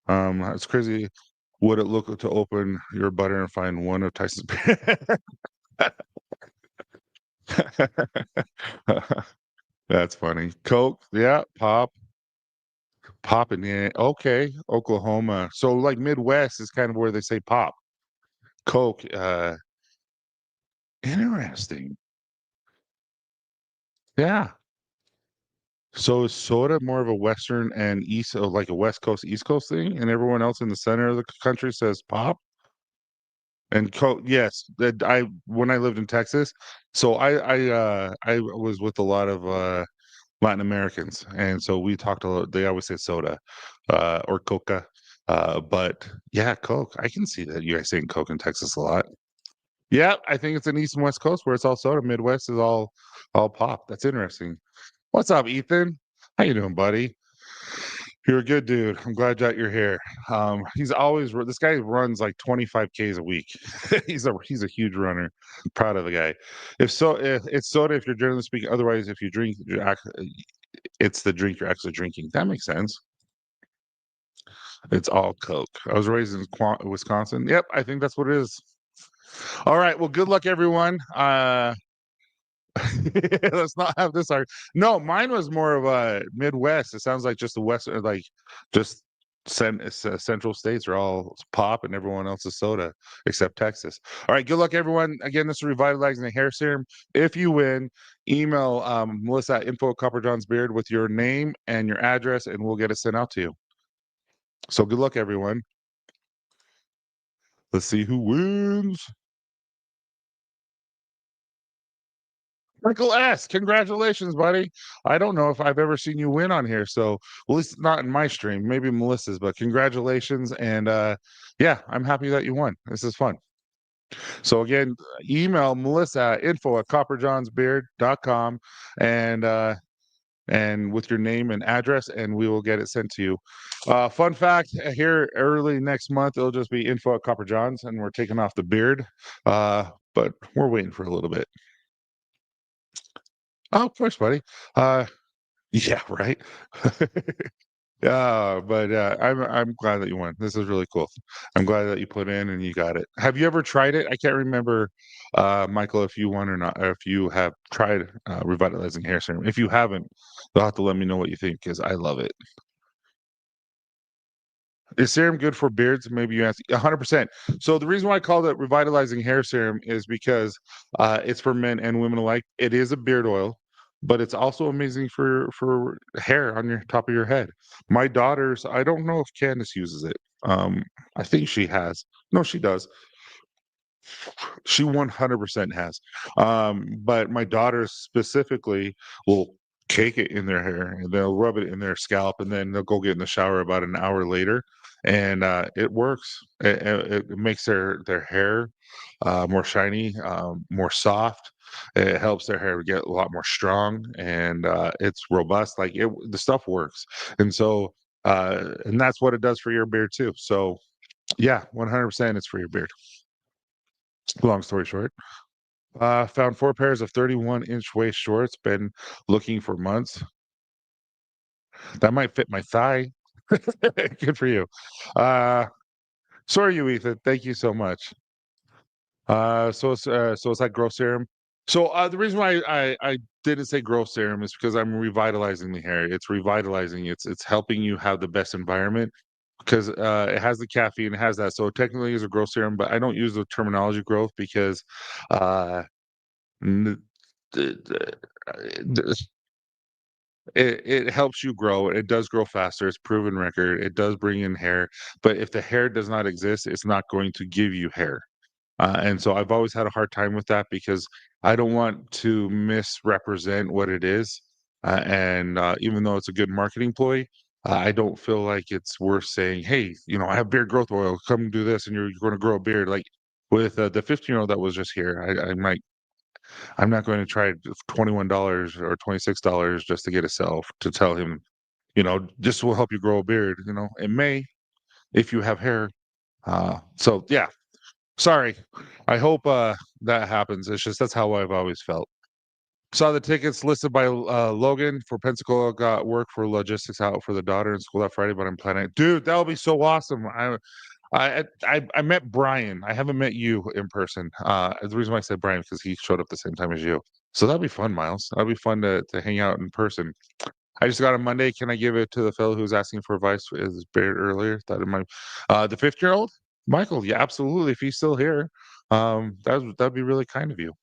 It's crazy. Would it look to open your butter and find one of Tyson's? That's funny. Coke, yeah, pop in the okay, Oklahoma. So like Midwest is kind of where they say pop. Coke, interesting. Yeah. So is soda more of a Western and East, like a West Coast, East Coast thing, and everyone else in the center of the country says pop and Coke? Yes, that I when I lived in Texas, so I was with a lot of Latin Americans, and so we talked a lot. They always say soda, or Coca, but yeah, Coke. I can see that you guys saying Coke in Texas a lot. Yeah, I think it's an East and West Coast where it's all soda. Midwest is all pop. That's interesting. What's up, Ethan? How you doing, buddy? You're a good dude. I'm glad that you're here. He's always this guy runs like 25 Ks a week. He's a huge runner. Proud of the guy. If it's soda, if you're generally speaking. Otherwise, if you drink, it's the drink you're actually drinking. That makes sense. It's all Coke. I was raised in Wisconsin. Yep, I think that's what it is. All right. Well, good luck, everyone. Let's not have this argument. No, mine was more of a Midwest. It sounds like just the West, like just central states are all pop and everyone else is soda except Texas. All right, good luck, everyone. Again, this is revitalizing the hair serum. If you win, email Melissa at info@copperjohnsbeard with your name and your address, and we'll get it sent out to you. So good luck, everyone. Let's see who wins. Michael S., congratulations, buddy. I don't know if I've ever seen you win on here, so well, at least not in my stream, maybe Melissa's, but congratulations. And yeah, I'm happy that you won. This is fun. So again, email Melissa at info@copperjohnsbeard.com and with your name and address, and we will get it sent to you. Fun fact, here early next month, it'll just be info@copperjohns, and we're taking off the beard. But we're waiting for a little bit. Oh, of course, buddy. Uh, yeah, right. Yeah, but I'm glad that you won. This is really cool. I'm glad that you put in and you got it. Have you ever tried it? I can't remember, Michael, if you won or not, or if you have tried revitalizing hair serum. If you haven't, you'll have to let me know what you think because I love it. Is serum good for beards? Maybe you ask 100%. So the reason why I called it revitalizing hair serum is because it's for men and women alike. It is a beard oil, but it's also amazing for hair on your top of your head. My daughter's, I don't know if Candace uses it. I think she has. No, she does. She 100% has. But my daughters specifically will cake it in their hair and they'll rub it in their scalp and then they'll go get in the shower about an hour later. And it works. It makes their hair more shiny, more soft. It helps their hair get a lot more strong and it's robust. Like the stuff works. And so, and that's what it does for your beard too. So, yeah, 100% it's for your beard. Long story short. Found 4 pairs of 31-inch waist shorts, been looking for months. That might fit my thigh. Good for you. Uh, so are you, Ethan. Thank you so much. So it's like growth serum. So the reason why I didn't say growth serum is because I'm revitalizing the hair. It's revitalizing. It's helping you have the best environment because it has the caffeine, it has that. So technically, it's a growth serum, but I don't use the terminology growth because uh, n- it helps you grow. It does grow faster. It's proven record. It does bring in hair. But if the hair does not exist, it's not going to give you hair. And so I've always had a hard time with that because I don't want to misrepresent what it is. And even though it's a good marketing ploy, I don't feel like it's worth saying, hey, I have beard growth oil. Come do this and you're going to grow a beard. Like with the 15-year-old that was just here, I'm not going to try $21 or $26 just to get a self to tell him, this will help you grow a beard. It may if you have hair. So yeah, sorry. I hope that happens. It's just that's how I've always felt. Saw the tickets listed by Logan for Pensacola. Got work for logistics out for the daughter in school that Friday, but I'm planning. Dude, that would be so awesome. I met Brian. I haven't met you in person. The reason why I said Brian because he showed up the same time as you. So that'd be fun, Miles. That'd be fun to hang out in person. I just got a Monday. Can I give it to the fellow who's asking for advice? Is Barrett earlier? Thought it might. The 50-year-old Michael. Yeah, absolutely. If he's still here, that'd be really kind of you.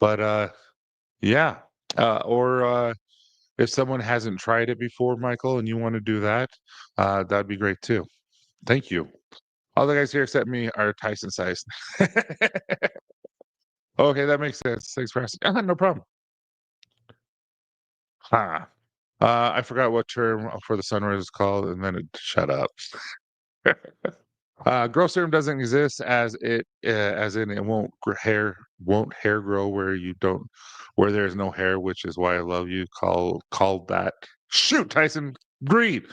But yeah. Or if someone hasn't tried it before, Michael, and you want to do that, that'd be great too. Thank you. All the guys here except me are Tyson sized. Okay, that makes sense. Thanks for asking. No problem. Huh. I forgot what term for the sunrise is called, and then it shut up. Growth serum doesn't exist as in it won't hair grow where there's no hair, which is why I love you. Call that shoot, Tyson. Greed.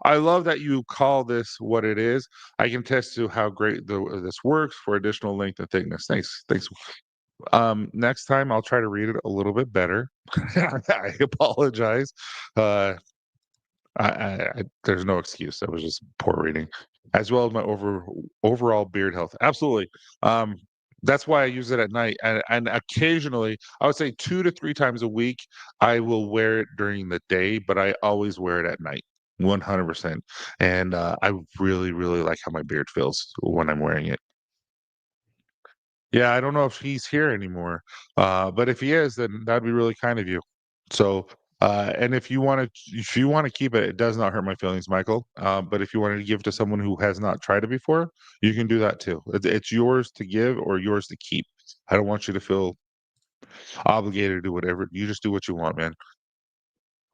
I love that you call this what it is. I can test to how great this works for additional length and thickness. Thanks. Next time I'll try to read it a little bit better. I apologize. Uh, there's no excuse. That was just poor reading, as well as my overall beard health. Absolutely. Um, that's why I use it at night, and occasionally, I would say 2 to 3 times a week, I will wear it during the day, but I always wear it at night, 100%. And I really, really like how my beard feels when I'm wearing it. Yeah, I don't know if he's here anymore, but if he is, then that'd be really kind of you. So, and if you want to keep it, it does not hurt my feelings, Michael. But if you wanted to give to someone who has not tried it before, you can do that too. It's yours to give or yours to keep. I don't want you to feel obligated to do whatever. You just do what you want, man.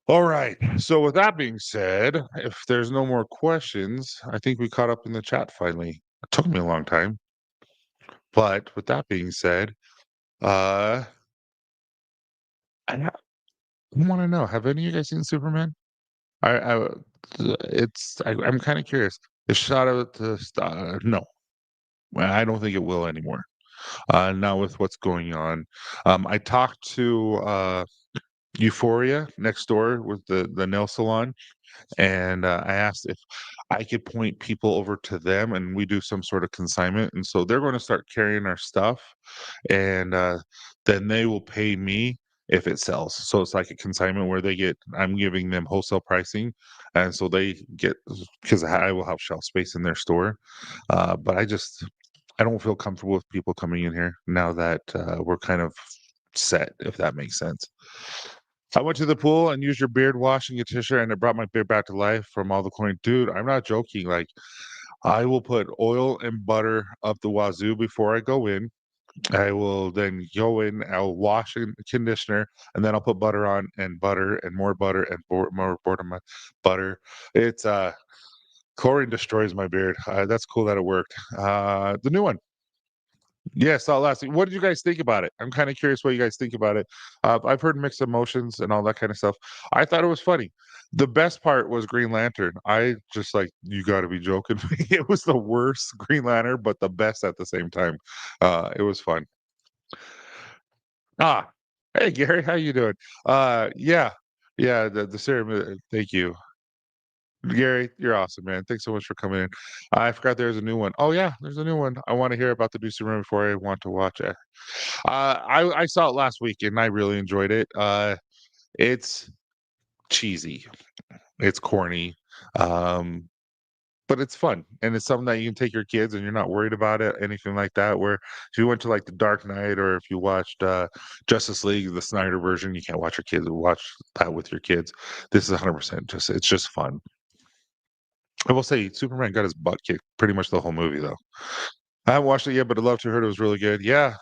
All right. So with that being said, if there's no more questions, I think we caught up in the chat finally. It took me a long time, but with that being said, uh, I want to know, have any of you guys seen Superman? I I'm kind of curious. It shot out to no, well, I don't think it will anymore. Now with what's going on, I talked to Euphoria next door with the nail salon, and I asked if I could point people over to them, and we do some sort of consignment. And so they're going to start carrying our stuff, and then they will pay me if it sells. So it's like a consignment where I'm giving them wholesale pricing, and so they get because I will have shelf space in their store. But I don't feel comfortable with people coming in here now that we're kind of set, if that makes sense. I went to the pool and used your beard wash and conditioner, and it brought my beard back to life from all the chlorine. Dude, I'm not joking. Like, I will put oil and butter up the wazoo before I go in. I will then go in, I'll wash and conditioner, and then I'll put butter and more butter and more butter. It's chlorine destroys my beard. That's cool that it worked. The new one. Yeah, saw it last week. What did you guys think about it? I'm kind of curious what you guys think about it. I've heard mixed emotions and all that kind of stuff. I thought it was funny. The best part was Green Lantern. I just like, you got to be joking me. It was the worst Green Lantern, but the best at the same time. It was fun. Ah, hey Gary, how you doing? Yeah, yeah. The serum. Thank you. Gary, you're awesome, man. Thanks so much for coming in. I forgot there's a new one. Oh yeah, there's a new one. I want to hear about the new Superman before I want to watch it. I saw it last week and I really enjoyed it. It's cheesy, it's corny, um, but it's fun and it's something that you can take your kids and you're not worried about it, anything like that. Where if you went to like the Dark Knight or if you watched Justice League, the Snyder version, you can't watch your kids watch that with your kids. This is 100% just it's just fun. I will say Superman got his butt kicked pretty much the whole movie though. I haven't watched it yet, but I love to heard it was really good. Yeah,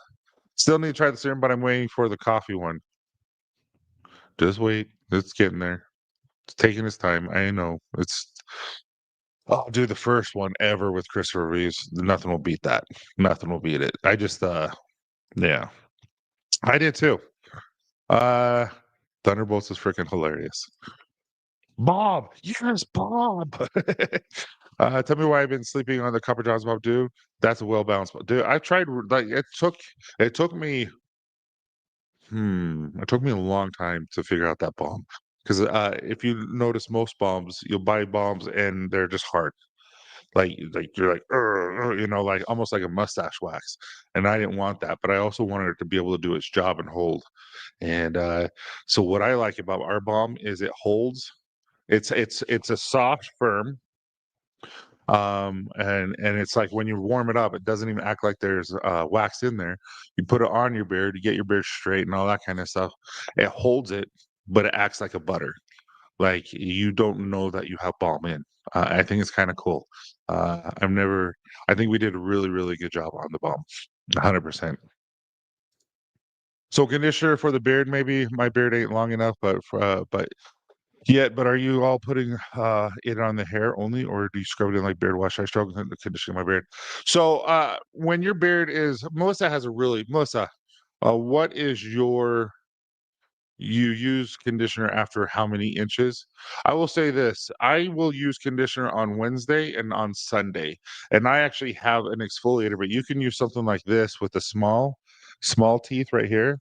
still need to try the serum, but I'm waiting for the coffee one. Just wait. It's getting there. It's taking its time. I know. I'll do the first one ever with Christopher Reeves. Nothing will beat that. Nothing will beat it. Yeah. I did too. Uh Thunderbolts is freaking hilarious. Bob, yes, Bob. Tell me why I've been sleeping on the Copper Johns Bob, dude. That's a well balanced, dude. I tried like it took me it took me a long time to figure out that bomb. Because if you notice most bombs, you'll buy bombs and they're just hard. like you're like like almost like a mustache wax, and I didn't want that, but I also wanted it to be able to do its job and hold. And so what I like about our balm is it holds. It's a soft, firm, and it's like when you warm it up, it doesn't even act like there's wax in there. You put it on your beard, you get your beard straight and all that kind of stuff. It holds it, but it acts like a butter. Like you don't know that you have balm in. I think it's kind of cool. I think we did a really, really good job on the balm. 100%. So conditioner for the beard, maybe my beard ain't long enough, but are you all putting it on the hair only, or do you scrub it in like beard wash? I struggle with conditioning my beard. So when your beard is Melissa, what is your you use conditioner after how many inches? I will say this, I will use conditioner on Wednesday and on Sunday. And I actually have an exfoliator, but you can use something like this with the small teeth right here,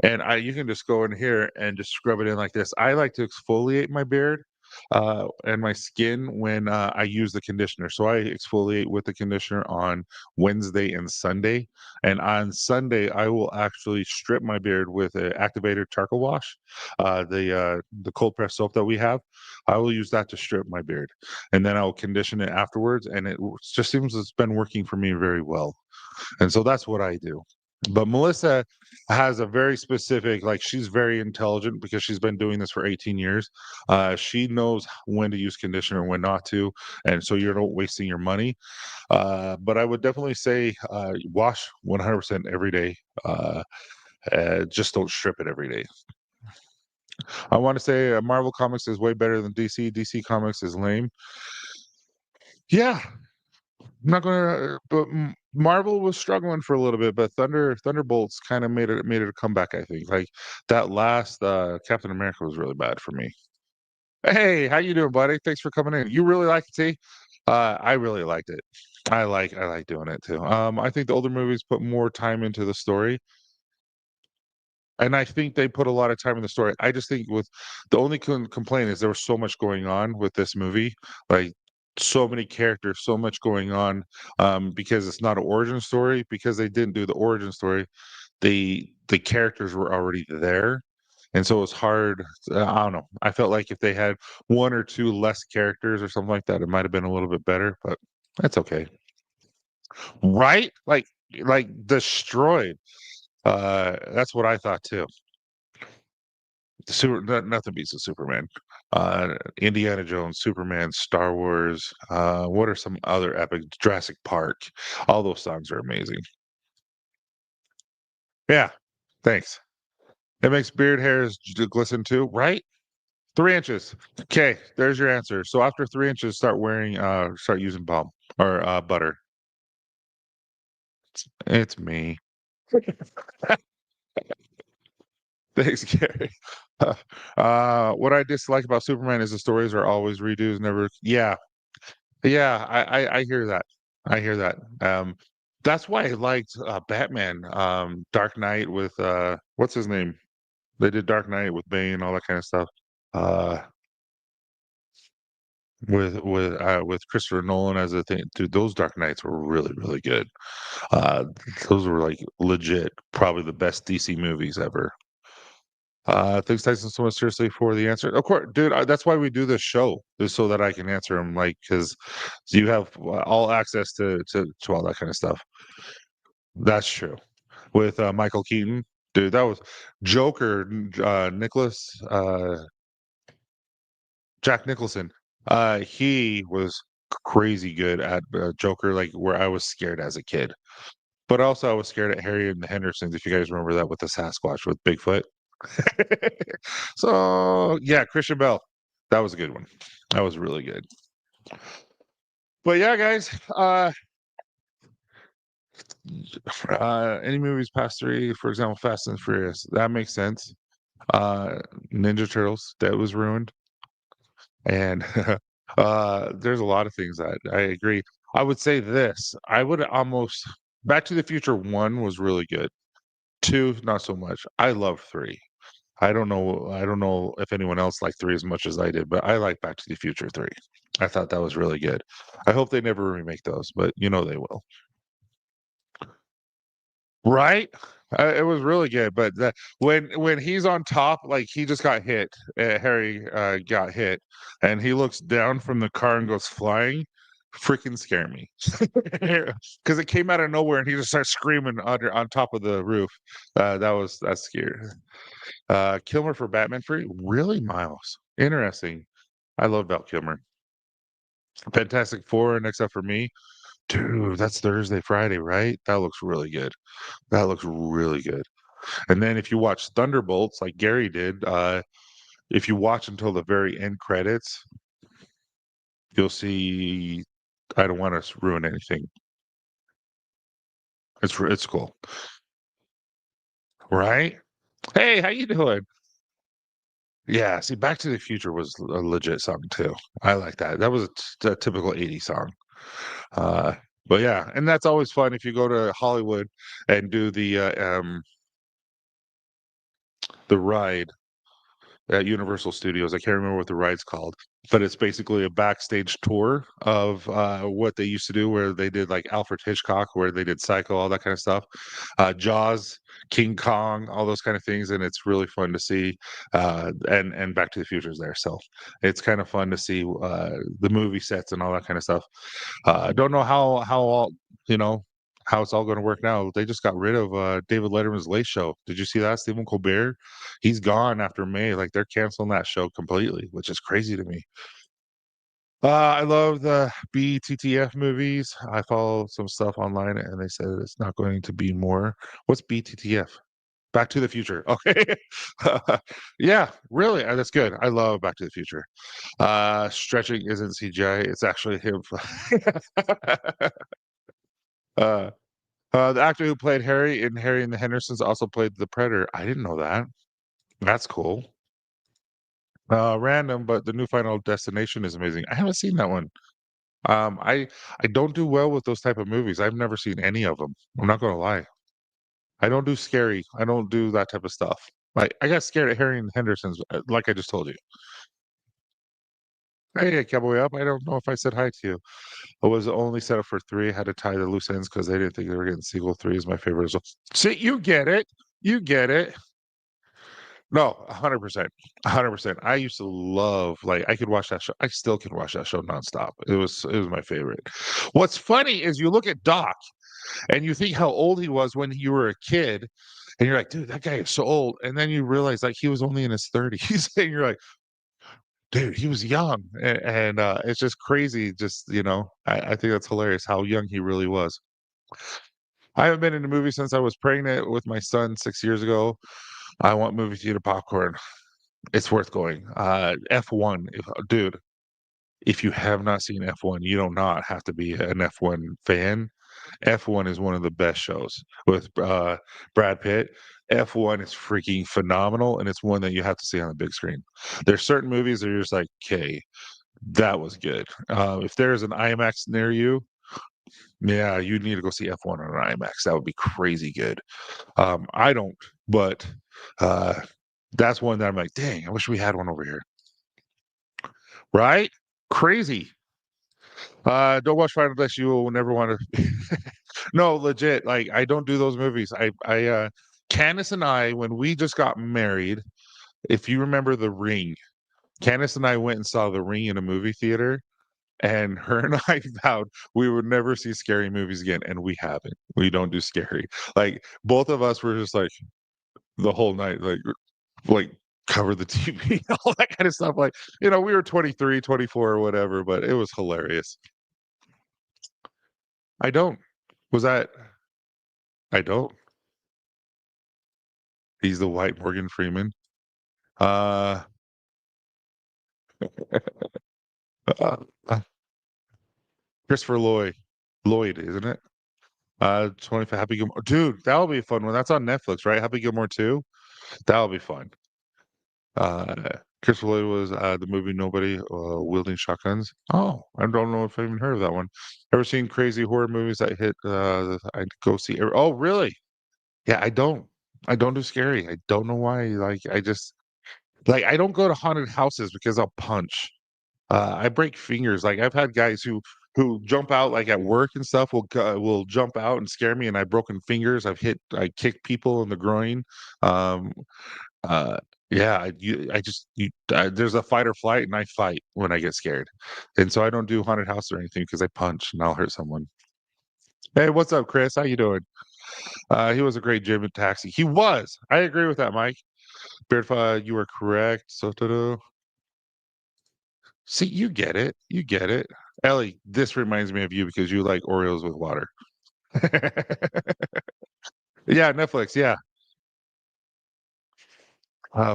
and you can just go in here and just scrub it in like this. I like to exfoliate my beard and my skin when I use the conditioner. So I exfoliate with the conditioner on Wednesday and Sunday. And on Sunday, I will actually strip my beard with an activated charcoal wash, the cold press soap that we have. I will use that to strip my beard, and then I will condition it afterwards. And just seems it's been working for me very well. And so that's what I do. But Melissa has a very specific, like she's very intelligent because she's been doing this for 18 years. She knows when to use conditioner and when not to, and so you're not wasting your money. But I would definitely say wash 100% every day. Just don't strip it every day. I want to say Marvel Comics is way better than DC. DC Comics is lame. Yeah, I'm not gonna. But Marvel was struggling for a little bit, but Thunderbolts kind of made it a comeback. I think like that last Captain America was really bad for me. Hey, how you doing, buddy? Thanks for coming in. You really like it, T? I really liked it. I like doing it too. I think the older movies put more time into the story, and I think they put a lot of time in the story. I just think with the only complaint is there was so much going on with this movie, like so many characters, so much going on, because it's not an origin story. Because they didn't do the origin story, the characters were already there, and so it's hard. I don't know. I felt like if they had one or two less characters or something like that, it might have been a little bit better. But that's okay, right? Like destroyed. That's what I thought too. Nothing beats the Superman. Indiana Jones, Superman, Star Wars. What are some other epic? Jurassic Park. All those songs are amazing. Yeah, thanks. It makes beard hairs glisten too, right? 3 inches. Okay, there's your answer. So after 3 inches, start using balm or butter. It's me. Thanks, Gary. What I dislike about Superman is the stories are always redos, never. Yeah, yeah, I hear that. I hear that. That's why I liked Batman, Dark Knight with what's his name? They did Dark Knight with Bane, all that kind of stuff. Uh, with Christopher Nolan as a thing, dude. Those Dark Knights were really, really good. Uh, those were like legit, probably the best DC movies ever. Thanks, Tyson, so much seriously for the answer. Of course, dude. That's why we do this show, is so that I can answer them, like, because you have all access to all that kind of stuff. That's true. With Michael Keaton, dude, that was Joker. Nicholas, Jack Nicholson. He was crazy good at Joker, like where I was scared as a kid. But also, I was scared at Harry and the Hendersons. If you guys remember that with the Sasquatch with Bigfoot. So yeah, Christian Bell, that was a good one. That was really good. But yeah, guys, any movies past three, for example, Fast and Furious, that makes sense. Ninja Turtles, that was ruined, and there's a lot of things that I agree. I would say this. I would almost Back to the Future one was really good. Two, not so much. I love three. I don't know if anyone else liked three as much as I did, but I like Back to the Future three. I thought that was really good. I hope they never remake those, but you know they will. Right? It was really good, but when he's on top, like he just got hit. Harry got hit, and he looks down from the car and goes flying. Freaking scare me, because it came out of nowhere, and he just starts screaming under on top of the roof. That's scary. Kilmer for Batman Free, really, Miles? Interesting. I love Val Kilmer. Fantastic Four, next up for me, dude. That's Thursday, Friday, right? That looks really good. That looks really good. And then if you watch Thunderbolts like Gary did, if you watch until the very end credits, you'll see. I don't want to ruin anything. It's cool, right? Hey, how you doing? Yeah, see, Back to the Future was a legit song too. I like that. That was a typical '80s song. Uh, but yeah, and that's always fun if you go to Hollywood and do the ride at Universal Studios. I can't remember what the ride's called, but it's basically a backstage tour of what they used to do, where they did like Alfred Hitchcock, where they did Psycho, all that kind of stuff, Jaws, King Kong, all those kind of things, and it's really fun to see. And Back to the Future is there, so it's kind of fun to see the movie sets and all that kind of stuff. I don't know how all you know how it's all going to work now. They just got rid of David Letterman's Late Show. Did you see that? Stephen Colbert, he's gone after May. Like they're canceling that show completely, which is crazy to me. I love the BTTF movies. I follow some stuff online, and they said it's not going to be more. What's BTTF? Back to the Future. Okay. Yeah, really. That's good. I love Back to the Future. Stretching isn't CGI. It's actually him. uh, the actor who played Harry in Harry and the Hendersons also played the Predator. I didn't know that. That's cool. Random, but the new Final Destination is amazing. I haven't seen that one. I don't do well with those type of movies. I've never seen any of them. I'm not gonna lie. I don't do scary. I don't do that type of stuff. Like I got scared at Harry and Henderson's, like I just told you. Hey, Cowboy Up. I don't know if I said hi to you. I was only set up for three. I had to tie the loose ends because they didn't think they were getting sequel. Three is my favorite as well. See, you get it. You get it. No, 100%. 100%. I used to love, like, I could watch that show. I still can watch that show nonstop. It was my favorite. What's funny is you look at Doc and you think how old he was when you were a kid, and you're like, dude, that guy is so old. And then you realize like he was only in his 30s, and you're like, dude, he was young. And it's just crazy. Just, I think that's hilarious how young he really was. I haven't been in a movie since I was pregnant with my son 6 years ago. I want movie theater popcorn. It's worth going. F1, dude, if you have not seen F1, you do not have to be an F1 fan. F1 is one of the best shows with Brad Pitt. F1 is freaking phenomenal, and it's one that you have to see on the big screen. There's certain movies that you're just like, okay, that was good. If there's an IMAX near you, yeah, you need to go see F1 on an IMAX. That would be crazy good. I don't, but uh, that's one that I'm like, dang, I wish we had one over here. Right? Crazy. Don't watch Final Dash. You will never want to. No, legit. Like I don't do those movies. Candace and I, when we just got married, if you remember The Ring, Candace and I went and saw The Ring in a movie theater, and her and I vowed we would never see scary movies again, and we haven't. We don't do scary. Like both of us were just like the whole night, like cover the TV, all that kind of stuff. Like, we were 23, 24 or whatever, but it was hilarious. I don't. Was that I don't. He's the white Morgan Freeman. Uh, uh, uh, Christopher Lloyd, isn't it? 25 Happy Gilmore. Dude, that'll be a fun one. That's on Netflix, right? Happy Gilmore 2. That'll be fun. Uh, Christopher Lloyd was the movie Nobody wielding shotguns. Oh, I don't know if I even heard of that one. Ever seen crazy horror movies that hit? I go see. Oh, really? Yeah, I don't. I don't do scary. I don't know why. Like, I just like I don't go to haunted houses because I'll punch. I break fingers. Like I've had guys who jump out like at work and stuff will jump out and scare me, and I've broken fingers. I kicked people in the groin. Um, uh, yeah, there's a fight or flight, and I fight when I get scared, and so I don't do haunted house or anything because I punch and I'll hurt someone. Hey, what's up, Chris? How you doing? He was a great Jim and Taxi. He was. I agree with that, Mike. Beardfly, you were correct. So, see, you get it. You get it. Ellie, this reminds me of you because you like Oreos with water. Yeah, Netflix. Yeah.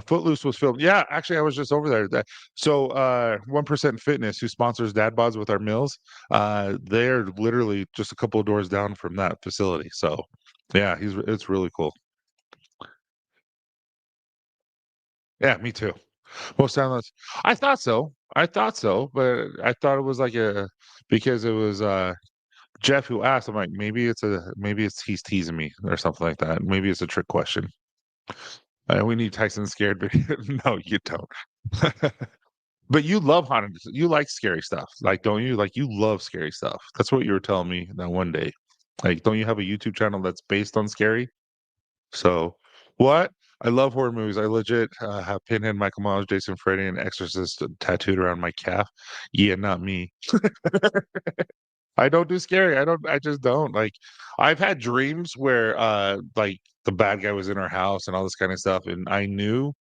Footloose was filmed. Yeah, actually, I was just over there. 1% Fitness, who sponsors Dad Bods with our meals, they're literally just a couple of doors down from that facility. So, yeah, it's really cool. Yeah, me too. Most times, I thought so. I thought so, but I thought it was like a because it was Jeff who asked. I'm like, maybe it's he's teasing me or something like that. Maybe it's a trick question. We need Tyson scared, but no, you don't. But you love haunted. You like scary stuff, like don't you? Like you love scary stuff. That's what you were telling me that one day. Like, don't you have a YouTube channel that's based on scary? So, what? I love horror movies. I legit have Pinhead, Michael Myers, Jason, Freddy, and Exorcist tattooed around my calf. Yeah, not me. I don't do scary. I just don't. Like I've had dreams where like the bad guy was in our house and all this kind of stuff and I knew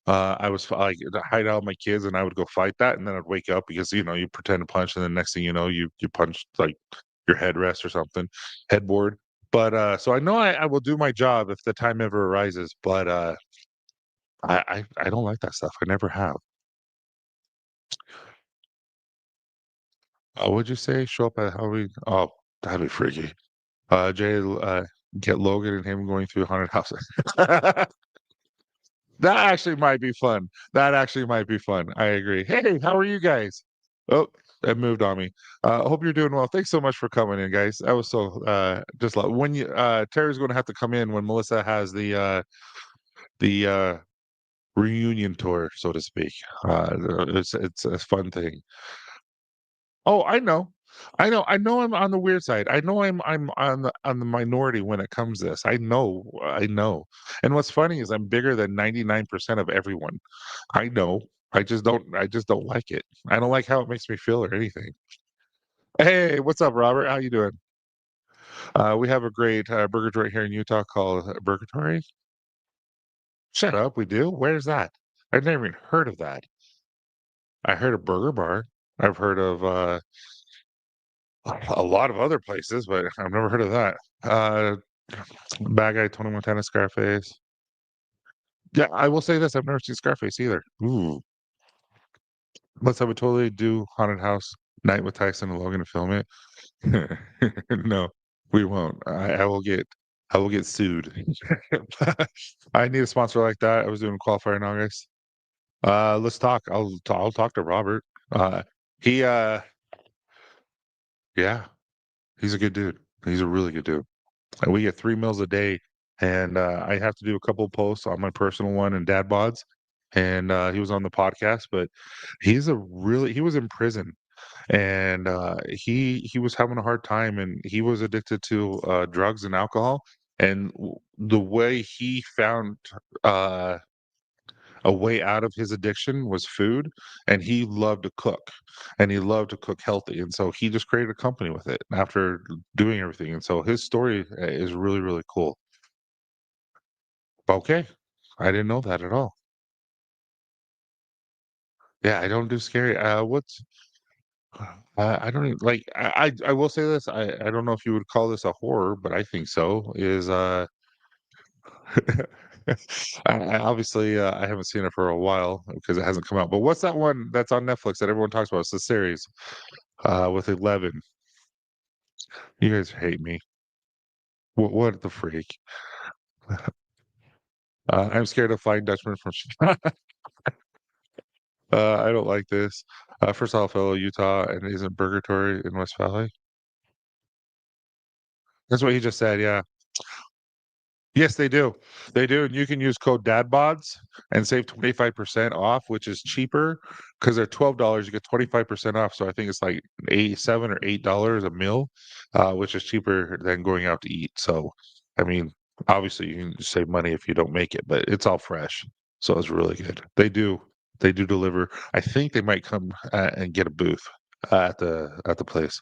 I was like to hide out with my kids and I would go fight that and then I'd wake up because you pretend to punch and then next thing you know you punch like your headrest or something, headboard. But so I know I will do my job if the time ever arises, but I don't like that stuff. I never have. What'd you say? Show up at Halloween? Oh, that'd be freaky. Jay, get Logan and him going through haunted houses. That actually might be fun. That actually might be fun. I agree. Hey, how are you guys? Oh, it moved on me. Hope you're doing well. Thanks so much for coming in, guys. I was so just like when you Terry's going to have to come in when Melissa has the reunion tour, so to speak. It's a fun thing. Oh, I know. I know I'm on the weird side. I know I'm on the minority when it comes to this. I know. I know. And what's funny is I'm bigger than 99% of everyone. I know. I just don't like it. I don't like how it makes me feel or anything. Hey, what's up, Robert? How you doing? We have a great burger joint here in Utah called Burgatory. Shut up, we do. Where's that? I've never even heard of that. I heard of Burger Bar. I've heard of a lot of other places, but I've never heard of that. Bad Guy, Tony Montana, Scarface. Yeah, I will say this: I've never seen Scarface either. Ooh, let's have a totally do haunted house night with Tyson and Logan to film it. No, we won't. I will get sued. I need a sponsor like that. I was doing a qualifier in August. Let's talk. I'll talk to Robert. He yeah, he's a good dude. He's a really good dude. And we get 3 meals a day, and I have to do a couple posts on my personal one and dad bods. And he was on the podcast, but he was in prison and he was having a hard time and he was addicted to drugs and alcohol. And the way he found uh, a way out of his addiction was food, and he loved to cook, and he loved to cook healthy, and so he just created a company with it after doing everything. And so his story is really really cool. Okay, I didn't know that at all. Yeah, I don't do scary. What's I don't even, like I will say this. I don't know if you would call this a horror, but I think so. Is obviously I haven't seen it for a while because it hasn't come out. But what's that one that's on Netflix that everyone talks about? It's the series with 11. You guys hate me. What the freak? I'm scared of Flying Dutchman from. I don't like this. First off, fellow Utah, and isn't Purgatory in West Valley? That's what he just said. Yeah. Yes, they do. They do. And you can use code DADBODS and save 25% off, which is cheaper because they're $12. You get 25% off. So I think it's like 7 or $8 a meal, which is cheaper than going out to eat. So, I mean, obviously you can save money if you don't make it, but it's all fresh. So it's really good. They do deliver. I think they might come and get a booth at the place.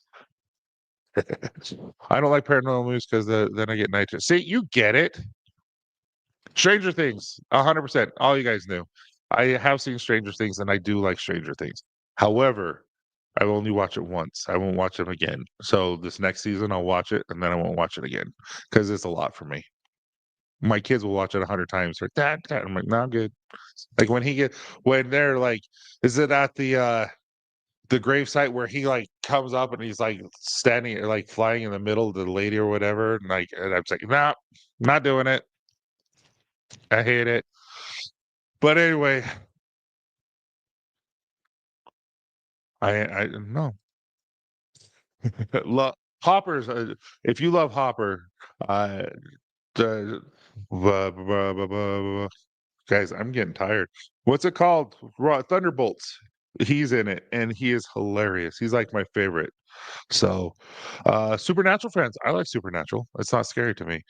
I don't like paranormal movies because then I get nitrous. See, you get it. Stranger Things, 100%. All you guys knew. I have seen Stranger Things, and I do like Stranger Things. However, I will only watch it once. I won't watch them again. So this next season, I'll watch it, and then I won't watch it again because it's a lot for me. My kids will watch it 100 times. Like that. I'm like, no, I'm good. Like when they're like, is it at the grave site where he like comes up and he's like standing or like flying in the middle of the lady or whatever, and I'm just like, nah, not doing it. I hate it. But anyway, I no. Hoppers. If you love Hopper, uh, the, guys, I'm getting tired. What's it called? Thunderbolts. He's in it, and he is hilarious. He's like my favorite. So, Supernatural fans, I like Supernatural. It's not scary to me.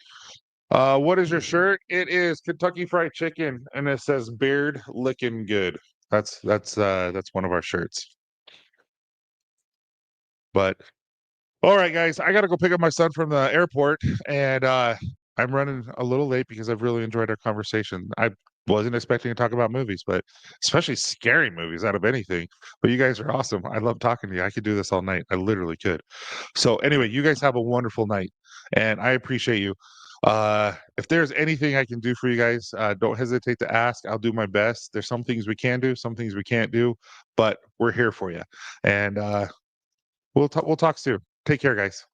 What is your shirt? It is Kentucky Fried Chicken, and it says "Beard Licking Good." That's one of our shirts. But all right, guys, I got to go pick up my son from the airport, and I'm running a little late because I've really enjoyed our conversation. I wasn't expecting to talk about movies, but especially scary movies out of anything. But you guys are awesome. I love talking to you. I could do this all night. I literally could. So anyway, you guys have a wonderful night, and I appreciate you. If there's anything I can do for you guys, don't hesitate to ask. I'll do my best. There's some things we can do, some things we can't do, but we're here for you. And we'll talk soon. Take care, guys.